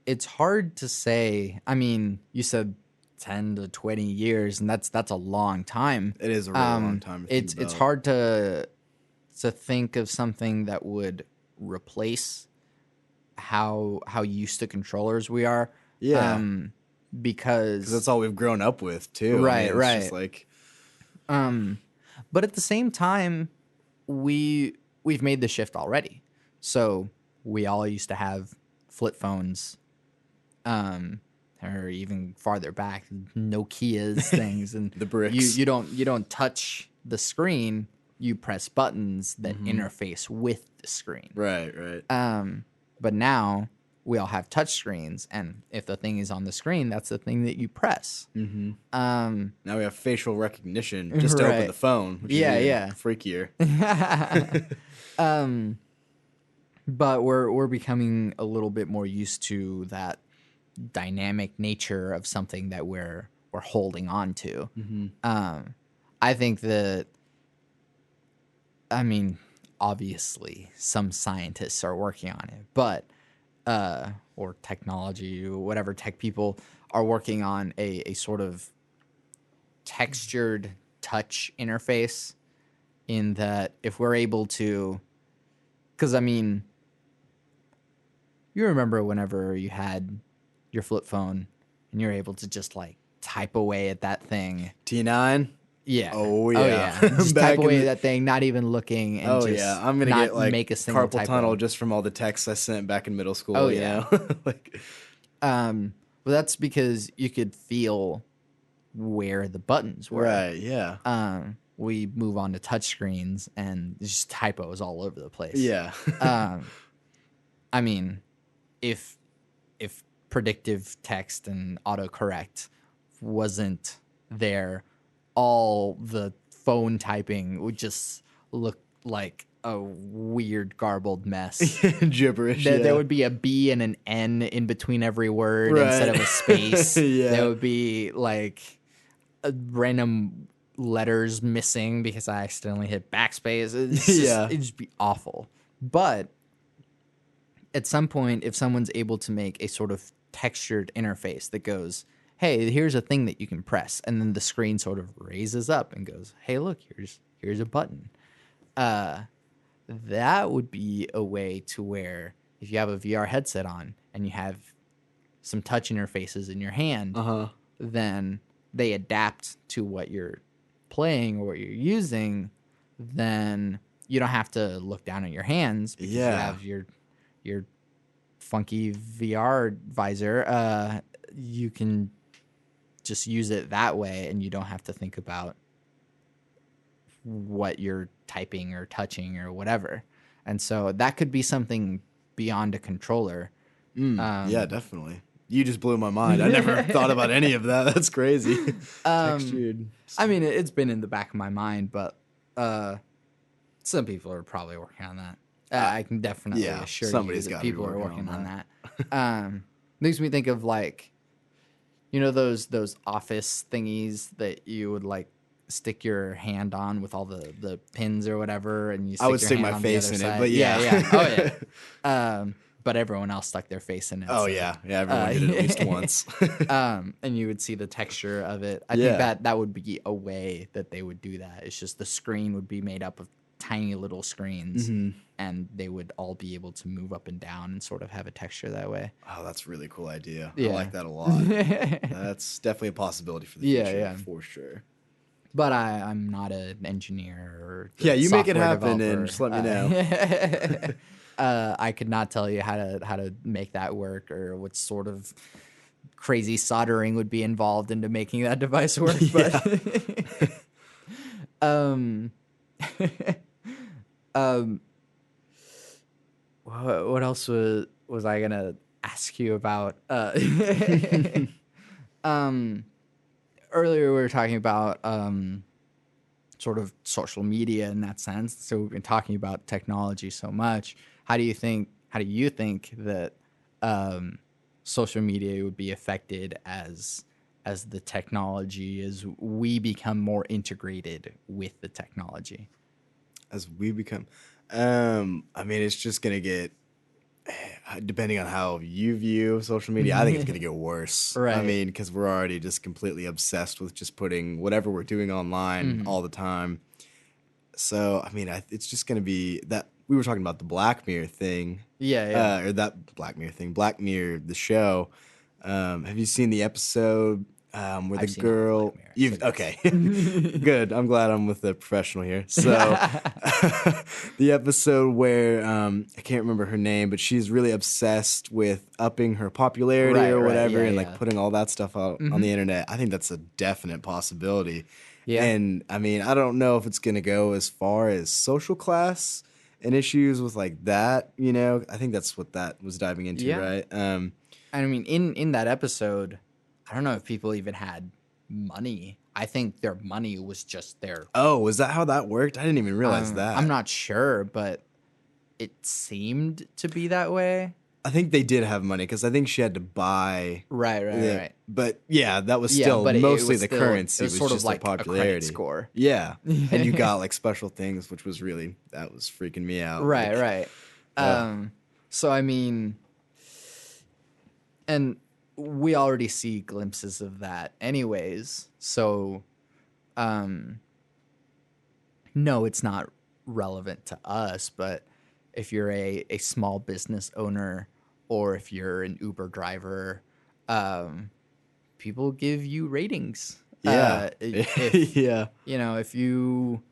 it's hard to say. I mean, you said 10 to 20 years, and that's a long time. It is a really long time to think It's about. hard to think of something that would replace how used to controllers we are. Yeah, because Because that's all we've grown up with too. I right, mean, it's just right. like, But at the same time, we've made the shift already. So we all used to have flip phones, or even farther back, Nokia's things, and the you bricks. you don't you don't touch the screen. You press buttons that interface with the screen. Right, right. But now we all have touch screens, and if the thing is on the screen, that's the thing that you press. Now we have facial recognition just to open Right. the phone, which Yeah, is even yeah. freakier. But we're becoming a little bit more used to that dynamic nature of something that we're holding on to. I think that, I mean, obviously some scientists are working on it, but or technology, whatever tech people are working on a sort of textured touch interface, in that if we're able to, because I mean, you remember whenever you had your flip phone and you're able to just like type away at that thing. T9? Yeah. Oh, Oh yeah. yeah. Just Back type in away the- at that thing, not even looking, and Oh, just yeah. I'm going to not get like make a single carpal typo. tunnel just from all the texts I sent back in middle school, Oh, you yeah. know? Like, Well, that's because you could feel where the buttons were. right, yeah. We move on to touch screens and there's just typos all over the place. Yeah. I mean, if predictive text and autocorrect wasn't there, all the phone typing would just look like a weird garbled mess. Gibberish, There yeah. would be a B and an N in between every word instead of a space. Yeah. There would be like random letters missing because I accidentally hit backspace. Yeah. It'd just be awful. But at some point, if someone's able to make a sort of textured interface that goes, hey, here's a thing that you can press, and then the screen sort of raises up and goes, hey, look, here's a button. That would be a way to where if you have a VR headset on and you have some touch interfaces in your hand, then they adapt to what you're playing or what you're using. Then you don't have to look down at your hands because you have your funky VR visor. You can just use it that way, and you don't have to think about what you're typing or touching or whatever. And so that could be something beyond a controller. Yeah, definitely. You just blew my mind. I never thought about any of that. That's crazy. Textured. I mean, it's been in the back of my mind, but some people are probably working on that. I can definitely assure you somebody's that gotta be people are working working on on that. Makes me think of like, you know, those office thingies that you would like stick your hand on with all the pins or whatever, and you I would your stick hand my on face the other in it, side. but yeah. Oh yeah. But everyone else stuck their face in it. Oh, so, yeah. Yeah, everyone did it at least once. and you would see the texture of it. I Yeah. think that would be a way that they would do that. It's just the screen would be made up of tiny little screens, and they would all be able to move up and down and sort of have a texture that way. Oh, that's a really cool idea. Yeah. I like that a lot. That's definitely a possibility for the future, for sure. But I'm not an engineer or you make it happen developer. and just let me know. I could not tell you how to make that work or what sort of crazy soldering would be involved into making that device work. But what else was I gonna ask you about? Earlier we were talking about sort of social media in that sense. So we've been talking about technology so much. How do you think that social media would be affected as the technology, as we become more integrated with the technology. As we become, I mean, it's just gonna get, depending on how you view social media, I think it's gonna get worse. I Right. mean, because we're already just completely obsessed with just putting whatever we're doing online all the time. So, I mean, it's just gonna be that we were talking about the Black Mirror thing, Yeah. or that Black Mirror thing, Black Mirror, the show. Have you seen the episode where the I've seen all of Black girl? Mirror, so You've yes. okay, good. I'm glad I'm with a professional here. So, the episode where I can't remember her name, but she's really obsessed with upping her popularity or Right. whatever, Yeah, and like yeah. putting all that stuff out on the internet. I think that's a definite possibility. Yeah. And I mean, I don't know if it's gonna go as far as social class and issues with like that. You know, I think that's what that was diving into, Yeah. right? I mean, in that episode, I don't know if people even had money. I think their money was just their. Oh, was that how that worked? I didn't even realize that. I'm not sure, but it seemed to be that way. I think they did have money because I think she had to buy. Right. But yeah, that was Yeah, still but it mostly was the still, currency it was was sort of just their like a credit popularity. score. Yeah, and you got like special things, which was really that was freaking me out. Like, Right. So I mean, and we already see glimpses of that anyways. So no, it's not relevant to us, but if you're a small business owner or if you're an Uber driver, people give you ratings. yeah, If yeah, if you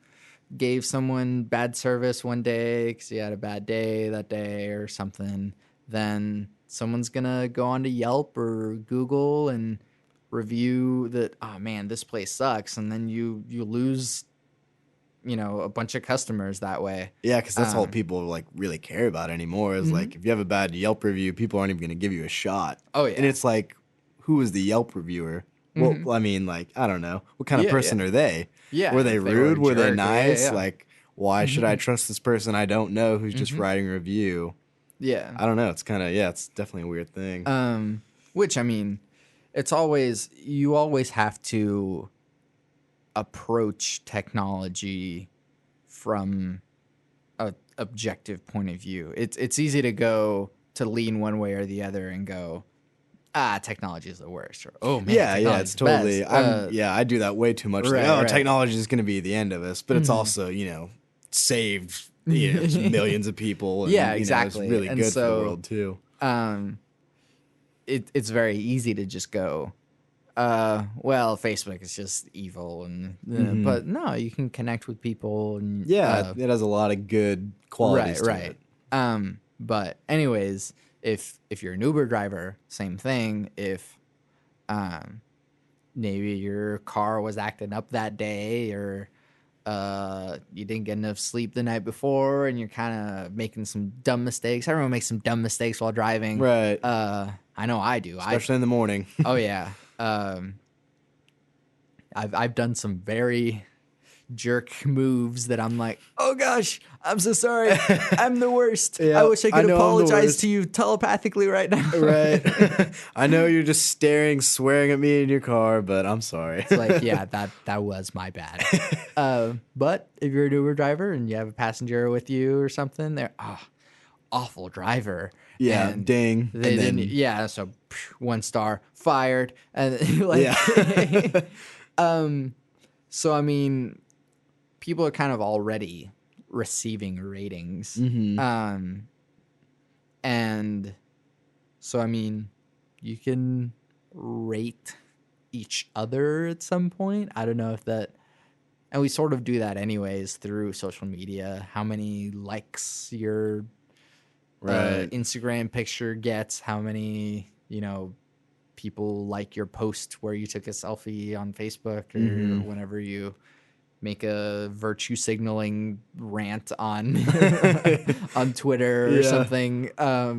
gave someone bad service one day because you had a bad day that day or something, then someone's gonna go onto Yelp or Google and review that. Oh man, this place sucks, and then you lose a bunch of customers that way. yeah. Because that's all people like really care about anymore. Is like if you have a bad Yelp review, people aren't even going to give you a shot. Oh yeah, And it's like, who was the Yelp reviewer? Well, I mean, like I don't know, what kind of person are they? Yeah, Were they if they were a rude? Were they jerk, nice? yeah. Like, why should I trust this person I don't know who's just writing a review? Yeah. I don't know. It's kind of it's definitely a weird thing. Which I mean, you always have to approach technology from a objective point of view. It's easy to lean one way or the other and go, technology is the worst. Or, oh man, Yeah, it's totally. best. I do that way too much. Right. Technology is going to be the end of us, but it's also saved millions of people. And, Yeah, it's exactly. really And good for the so, world too. It's very easy to just go, well, Facebook is just evil, and but no, you can connect with people, and It has a lot of good qualities. right. To it. But anyways, if you're an Uber driver, same thing. If maybe your car was acting up that day, or you didn't get enough sleep the night before, and you're kind of making some dumb mistakes. Everyone makes some dumb mistakes while driving. Right. I know I do. Especially in the morning. Oh yeah. I've done some very jerk moves that I'm like, oh gosh, I'm so sorry. I'm the worst. Yeah, I wish I I could know I'm the apologize worst. to you telepathically right now. Right. I know you're just staring, swearing at me in your car, but I'm sorry. It's like, yeah, that was my bad. But if you're an Uber driver and you have a passenger with you or something, they're awful driver. Yeah, And ding. They and then, didn't. Yeah, so 1 star, fired, and like, yeah. So I mean, people are kind of already receiving ratings, and so I mean, you can rate each other at some point. I don't know if that, and we sort of do that anyways through social media. How many likes your Right. Instagram picture gets, how many people like your post where you took a selfie on Facebook, or whenever you make a virtue signaling rant on on Twitter or something. I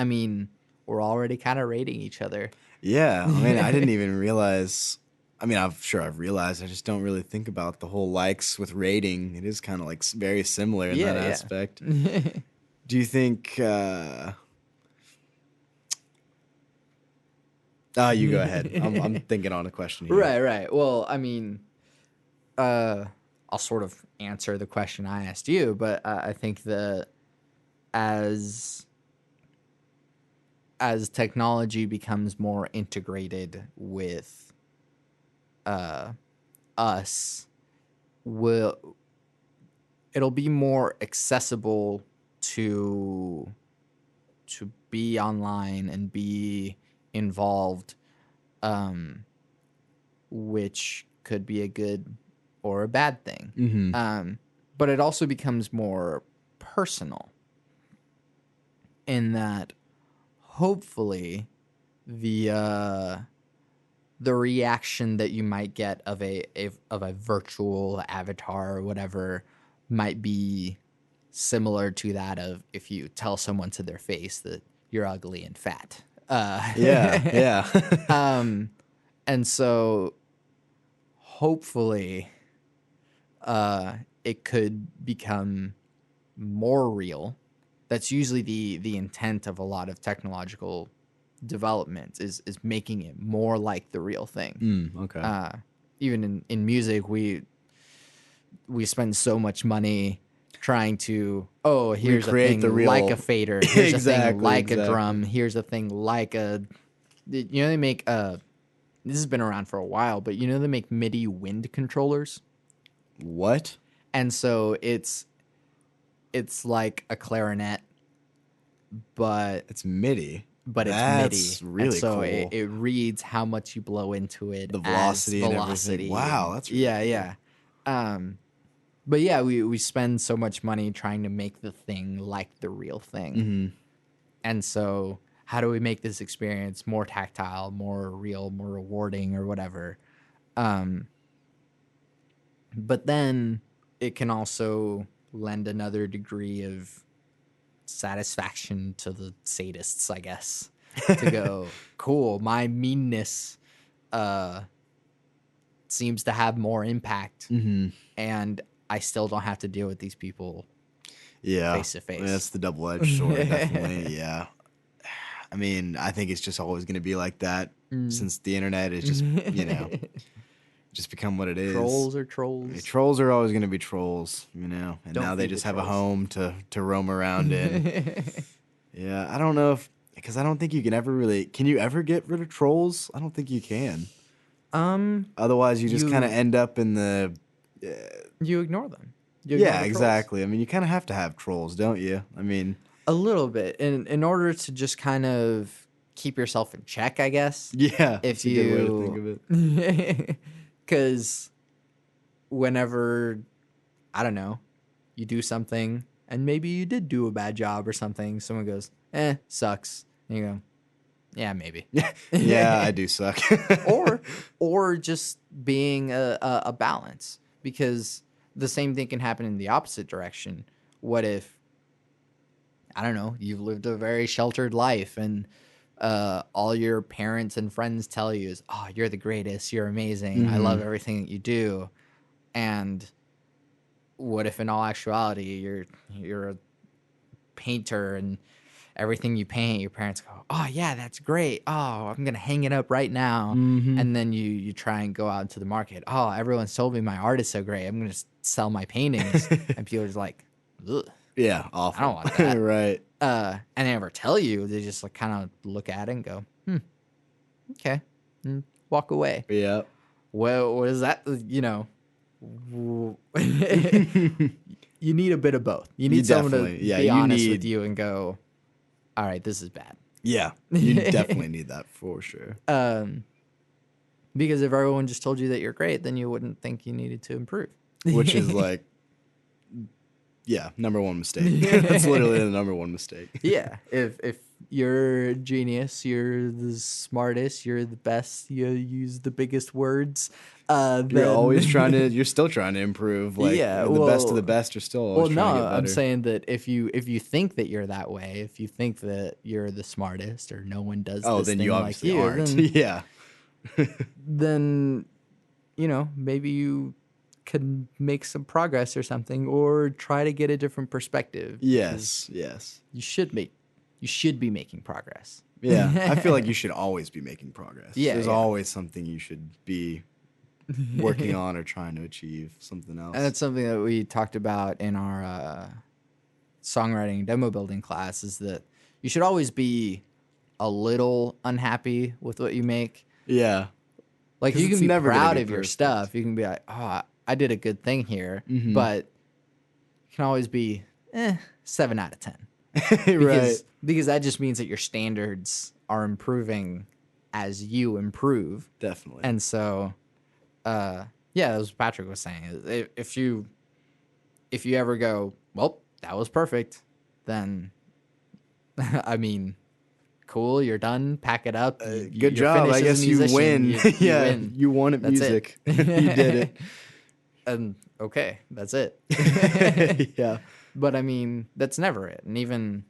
mean, we're already kind of rating each other. Yeah. I mean, I didn't even realize. I mean, I've realized. I just don't really think about the whole likes with rating. It is kind of like very similar in that aspect. Do you think? You go ahead. I'm thinking on a question here. Right. Well, I mean, I'll sort of answer the question I asked you, but I think that as technology becomes more integrated with us, it'll be more accessible to be online and be involved, which could be a good or a bad thing. Mm-hmm. But it also becomes more personal in that hopefully the reaction that you might get of a virtual avatar or whatever might be similar to that of if you tell someone to their face that you're ugly and fat. Yeah. And so hopefully it could become more real. That's usually the intent of a lot of technological development is making it more like the real thing. Okay. Even in music, we spend so much money trying to here's Recreate a thing the real... like a fader, here's a thing like exactly. a drum, here's a thing like a they make this has been around for a while, but they make MIDI wind controllers. What? And so it's like a clarinet, but it's MIDI. It's MIDI. That's really and so cool. It reads how much you blow into it, the velocity as and everything. Wow, that's really cool. yeah. But yeah, we spend so much money trying to make the thing like the real thing. Mm-hmm. And so how do we make this experience more tactile, more real, more rewarding, or whatever? But then it can also lend another degree of satisfaction to the sadists, I guess, to go, cool, my meanness seems to have more impact, and I still don't have to deal with these people face to face. That's the double-edged sword, definitely. Yeah. I mean, I think it's just always going to be like that since the internet is just, just become what it is. Trolls are trolls. Yeah, trolls are always going to be trolls, and Don't now they feed just the have trolls. a home to roam around in. Yeah, I don't know because I don't think you can ever really... Can you ever get rid of trolls? I don't think you can. Otherwise, you just kind of end up in the... you ignore them. You ignore the exactly. I mean, you kind of have to have trolls, don't you? I mean... A little bit. In order to just kind of keep yourself in check, I guess. Yeah, if that's a good way to think of it. Because whenever, I don't know, you do something and maybe you did do a bad job or something, someone goes, sucks. And you go, yeah, maybe. Yeah, I do suck. or just being a balance, because the same thing can happen in the opposite direction. What if, I don't know, you've lived a very sheltered life and all your parents and friends tell you is, oh, you're the greatest, you're amazing, I love everything that you do. And what if in all actuality you're a painter and everything you paint, your parents go, oh yeah, that's great, oh, I'm gonna hang it up right now. And then you try and go out into the market, oh, everyone's told me my art is so great, I'm gonna sell my paintings. And people are just like, ugh. Yeah, awful. I don't want that. Right. And they never tell you. They just like kind of look at it and go, okay, and walk away. Yeah. Well, what is that? You need a bit of both. You need someone to be honest with you and go, all right, this is bad. Yeah, you definitely need that for sure. Because if everyone just told you that you're great, then you wouldn't think you needed to improve. Which is like, yeah, number one mistake. That's literally the number one mistake. Yeah, if you're a genius, you're the smartest, you're the best, you use the biggest words. You're always you're still trying to improve. Like, the best of the best are still always trying to get better. I'm saying that if you think that you're that way, if you think that you're the smartest or no one does this then thing you like obviously you, aren't. then, Yeah. Then, maybe you could make some progress or something, or try to get a different perspective. Yes. You should be making progress. Yeah, I feel like you should always be making progress. Yeah, There's yeah. always something you should be working on or trying to achieve, something And else. that's something that we talked about in our songwriting demo building class, is that you should always be a little unhappy with what you make. Yeah. Like, 'Cause you it's can be never gonna proud be of your perfect. stuff. You can be like, oh, I did a good thing here. Mhm. But you can always be 7 out of 10. Right. Because that just means that your standards are improving as you improve. Definitely. And so, yeah, that was what Patrick was saying. If you ever go, well, that was perfect, then, I mean, cool, you're done, pack it up. Good You're job. finished I as a guess you musician. win. You Yeah, win. you won at That's music. it. You did And okay, that's it. it. Yeah. But I mean, that's never it. And even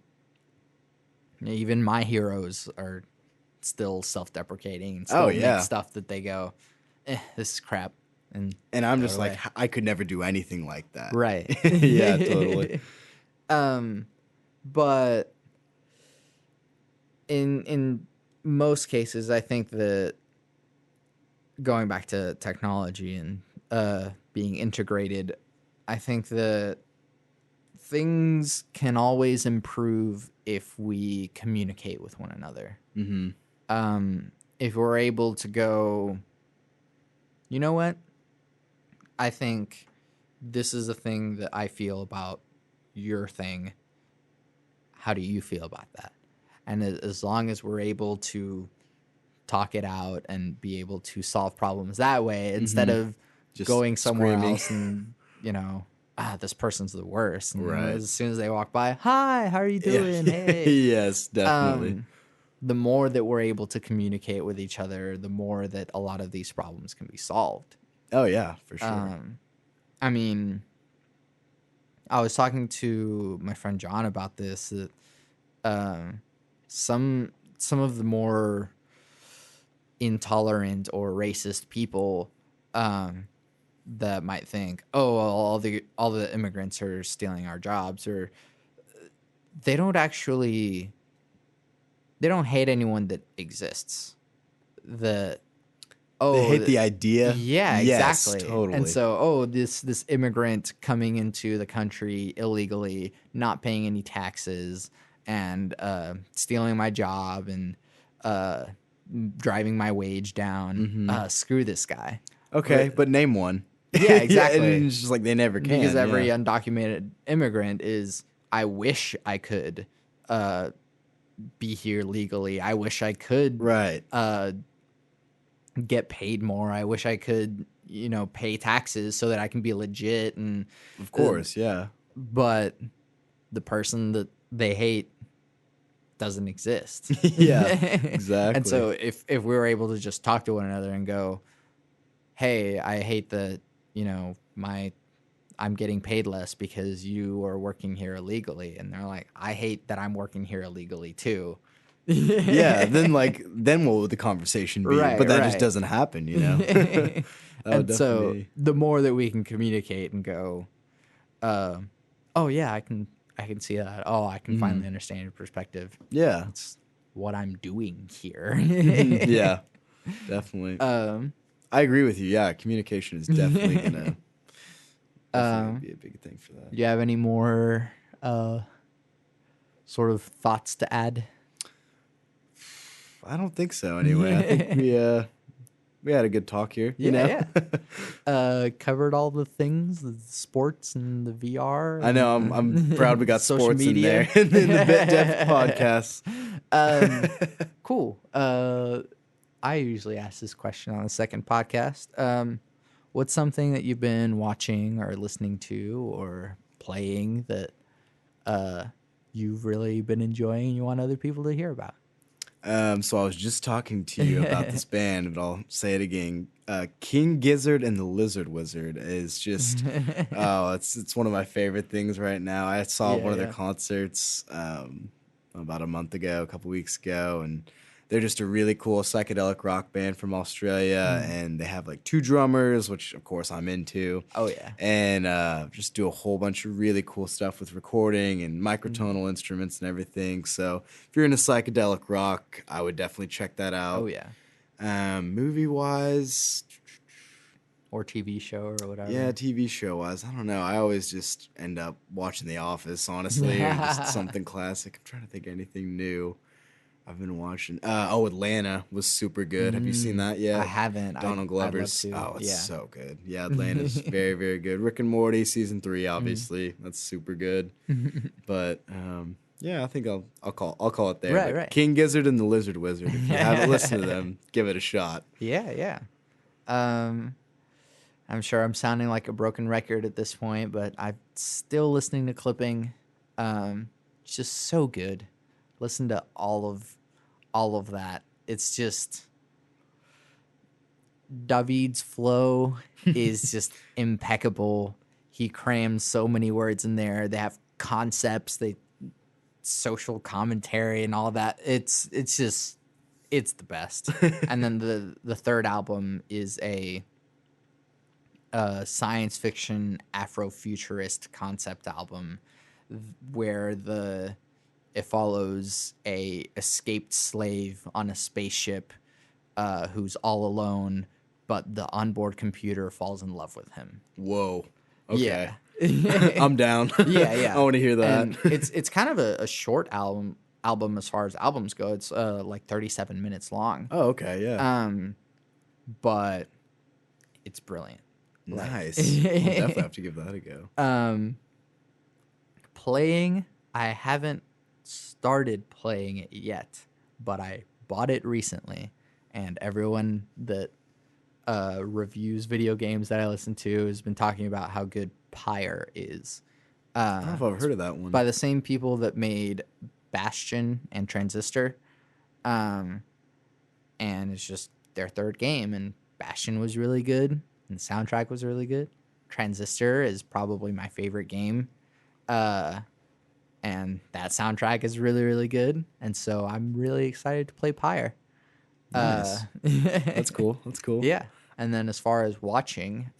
my heroes are still self-deprecating and still make stuff that they go, this is crap, and I'm throw it just like, away. I could never do anything like that. Right. Yeah, totally. But in most cases, I think that going back to technology and being integrated, I think that things can always improve if we communicate with one another. Mm-hmm. If we're able to go, you know what? I think this is a thing that I feel about your thing. How do you feel about that? And as long as we're able to talk it out and be able to solve problems that way, instead of Just going somewhere screaming. else and, this person's the worst. And Right. as soon as they walk by, hi, how are you doing? Yeah. Hey. Yes, definitely. The more that we're able to communicate with each other, the more that a lot of these problems can be solved. Oh, yeah, for sure. I mean, I was talking to my friend John about this, that some of the more intolerant or racist people that might think, oh, well, all the immigrants are stealing our jobs, or they don't hate anyone that exists. They hate the idea. Yeah, Yes, exactly. totally. And so, this immigrant coming into the country illegally, not paying any taxes, and stealing my job, and driving my wage down. Screw this guy. Okay, but name one. Yeah, exactly. And it's just like they never can. Because every undocumented immigrant is, I wish I could be here legally. I wish I could right. Get paid more. I wish I could, pay taxes so that I can be legit. And Of course, yeah. But the person that they hate doesn't exist. Yeah, exactly. And so if we were able to just talk to one another and go, hey, I hate that, I'm getting paid less because you are working here illegally. And they're like, I hate that I'm working here illegally too. Yeah, then what would the conversation be? Right, but that right. just doesn't happen, And so the more that we can communicate and go, oh yeah, I can see that. Oh, I can finally understand your perspective. Yeah. It's what I'm doing here. Yeah, definitely. I agree with you. Yeah, communication is definitely gonna be a big thing for that. Do you have any more sort of thoughts to add? I don't think so. Anyway, I think we had a good talk here. Yeah. Covered all the things, the sports and the VR. I know. I'm proud we got social sports media in there in the Bit Depth podcast. Cool. I usually ask this question on the second podcast. What's something that you've been watching or listening to or playing that you've really been enjoying and you want other people to hear about? So I was just talking to you about this band, but I'll say it again. King Gizzard and the Lizard Wizard is just it's one of my favorite things right now. I saw one of their concerts about a month ago, a couple weeks ago, and they're just a really cool psychedelic rock band from Australia, and they have like 2 drummers, which of course I'm into. Oh yeah. And just do a whole bunch of really cool stuff with recording and microtonal instruments and everything. So if you're into psychedelic rock, I would definitely check that out. Oh yeah. Movie wise, Or TV show or whatever. yeah, TV show wise, I don't know. I always just end up watching The Office, honestly, or just something classic. I'm trying to think of anything new I've been watching. Atlanta was super good. Have you seen that yet? I haven't. Donald Glover's. I'd love to. It's so good. Yeah, Atlanta's very, very good. Rick and Morty season 3, obviously, that's super good. But yeah, I think I'll call it there. Right. King Gizzard and the Lizard Wizard. If you haven't listened to them, give it a shot. Yeah. I'm sure I'm sounding like a broken record at this point, but I'm still listening to Clipping. It's just so good. Listen to all of that. It's just David's flow is just impeccable. He crams so many words in there. They have concepts, social commentary and all that. It's the best. And then the third album is a science fiction Afrofuturist concept album where it follows a escaped slave on a spaceship who's all alone, but the onboard computer falls in love with him. Whoa. Okay. Yeah. I'm down. Yeah. I want to hear that. And it's kind of a short album as far as albums go. It's like 37 minutes long. Oh, okay, yeah. But it's brilliant. Nice. I'll definitely have to give that a go. Playing, I haven't started playing it yet, but I bought it recently, and everyone that reviews video games that I listen to has been talking about how good Pyre is. I don't know if I've heard of that one. By the same people that made Bastion and Transistor, and it's just their third game, and Bastion was really good, and the soundtrack was really good. Transistor is probably my favorite game. And that soundtrack is really, really good. And so I'm really excited to play Pyre. Nice. That's cool. Yeah. And then as far as watching,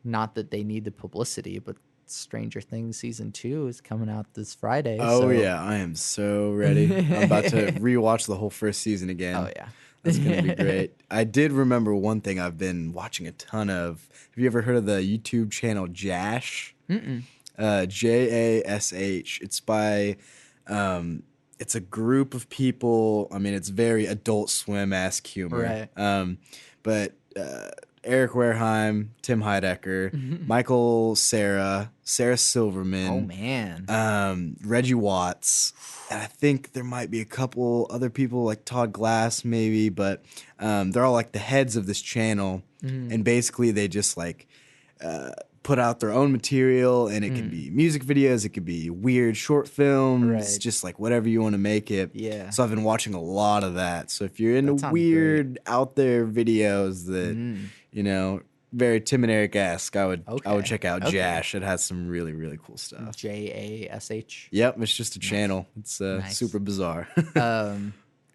not that they need the publicity, but Stranger Things Season 2 is coming out this Friday. Oh, yeah. I am so ready. I'm about to rewatch the whole first season again. Oh, yeah. That's going to be great. I did remember one thing I've been watching a ton of. Have you ever heard of the YouTube channel Jash? Mm-mm. Jash. It's by, it's a group of people. I mean, it's very Adult Swim-esque humor. Right. But Eric Wareheim, Tim Heidecker, Michael Sarah Silverman. Oh, man. Reggie Watts. And I think there might be a couple other people like Todd Glass maybe, but they're all like the heads of this channel. And basically they just like put out their own material, and it can be music videos, it could be weird short films, just like whatever you want to make it. Yeah. So I've been watching a lot of that. So if you're into weird out there videos that, you know, very Tim and Eric-esque, I would check out Jash. It has some really, really cool stuff. Jash. Yep, it's just a channel. It's super bizarre.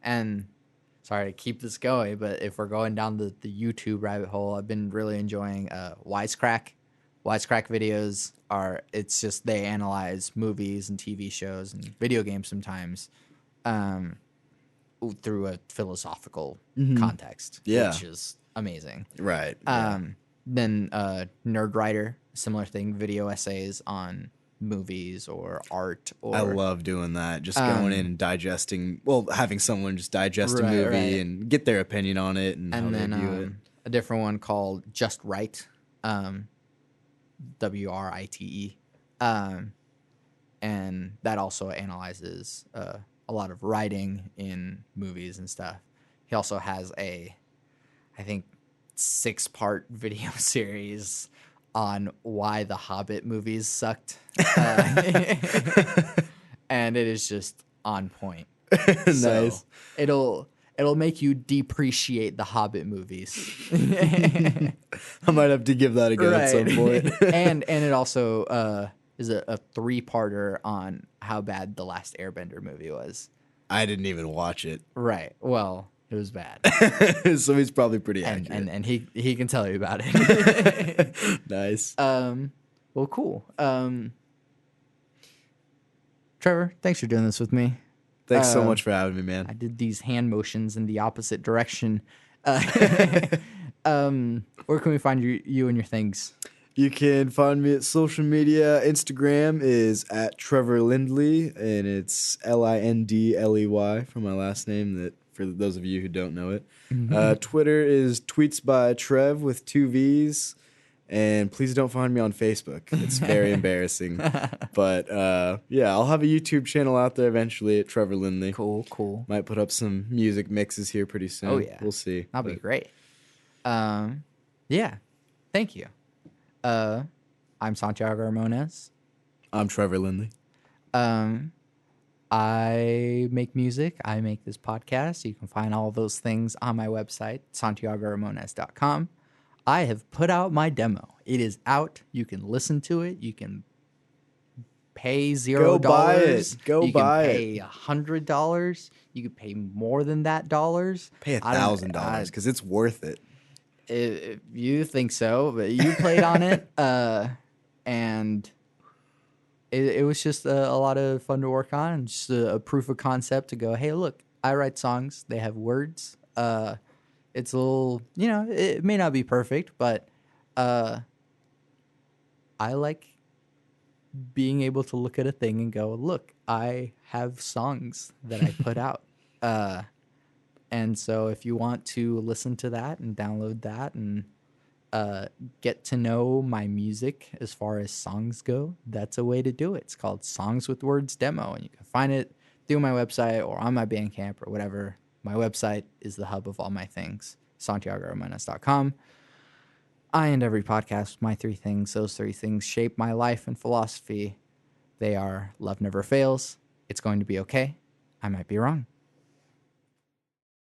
And sorry to keep this going, but if we're going down the YouTube rabbit hole, I've been really enjoying Wisecrack. Wisecrack videos it's just they analyze movies and TV shows and video games sometimes through a philosophical context, which is amazing. Right. Then Nerdwriter, similar thing, video essays on movies or art. Or I love doing that. Just going in and digesting. Well, having someone just digest a movie and get their opinion on it and how they view it. A different one called Just Right, WRITE, and that also analyzes a lot of writing in movies and stuff. He also has I think 6-part video series on why the Hobbit movies sucked. And it is just on point. Nice. So it'll make you depreciate the Hobbit movies. I might have to give that a go at some point. and it also is a 3-parter on how bad the last Airbender movie was. I didn't even watch it. Right. Well, it was bad. So he's probably pretty and accurate. and he can tell you about it. Nice. Well, cool. Trevor, thanks for doing this with me. Thanks so much for having me, man. I did these hand motions in the opposite direction. Where can we find you and your things? You can find me at social media. Instagram is at Trevor Lindley, and it's Lindley for my last name, that for those of you who don't know it. Twitter is Tweets by Trev with 2 V's. And please don't find me on Facebook. It's very embarrassing. But yeah, I'll have a YouTube channel out there eventually at Trevor Lindley. Cool. Might put up some music mixes here pretty soon. Oh, yeah. We'll see. That'll be great. Yeah. Thank you. I'm Santiago Ramones. I'm Trevor Lindley. I make music. I make this podcast. You can find all those things on my website, santiagoramones.com. I have put out my demo. It is out. You can listen to it. You can pay $0. Go buy it. You can pay $100. You can pay more than that dollars. Pay $1,000 because it's worth it. If you think so, but you played on it, and it was just a lot of fun to work on, and just a proof of concept to go, hey, look, I write songs. They have words. It's a little, it may not be perfect, but I like being able to look at a thing and go, look, I have songs that I put out. And so if you want to listen to that and download that and get to know my music as far as songs go, that's a way to do it. It's called Songs with Words Demo, and you can find it through my website or on my Bandcamp or whatever. My website is the hub of all my things, santiagoramones.com. I end every podcast with my 3 things. Those 3 things shape my life and philosophy. They are: love never fails, it's going to be okay, I might be wrong.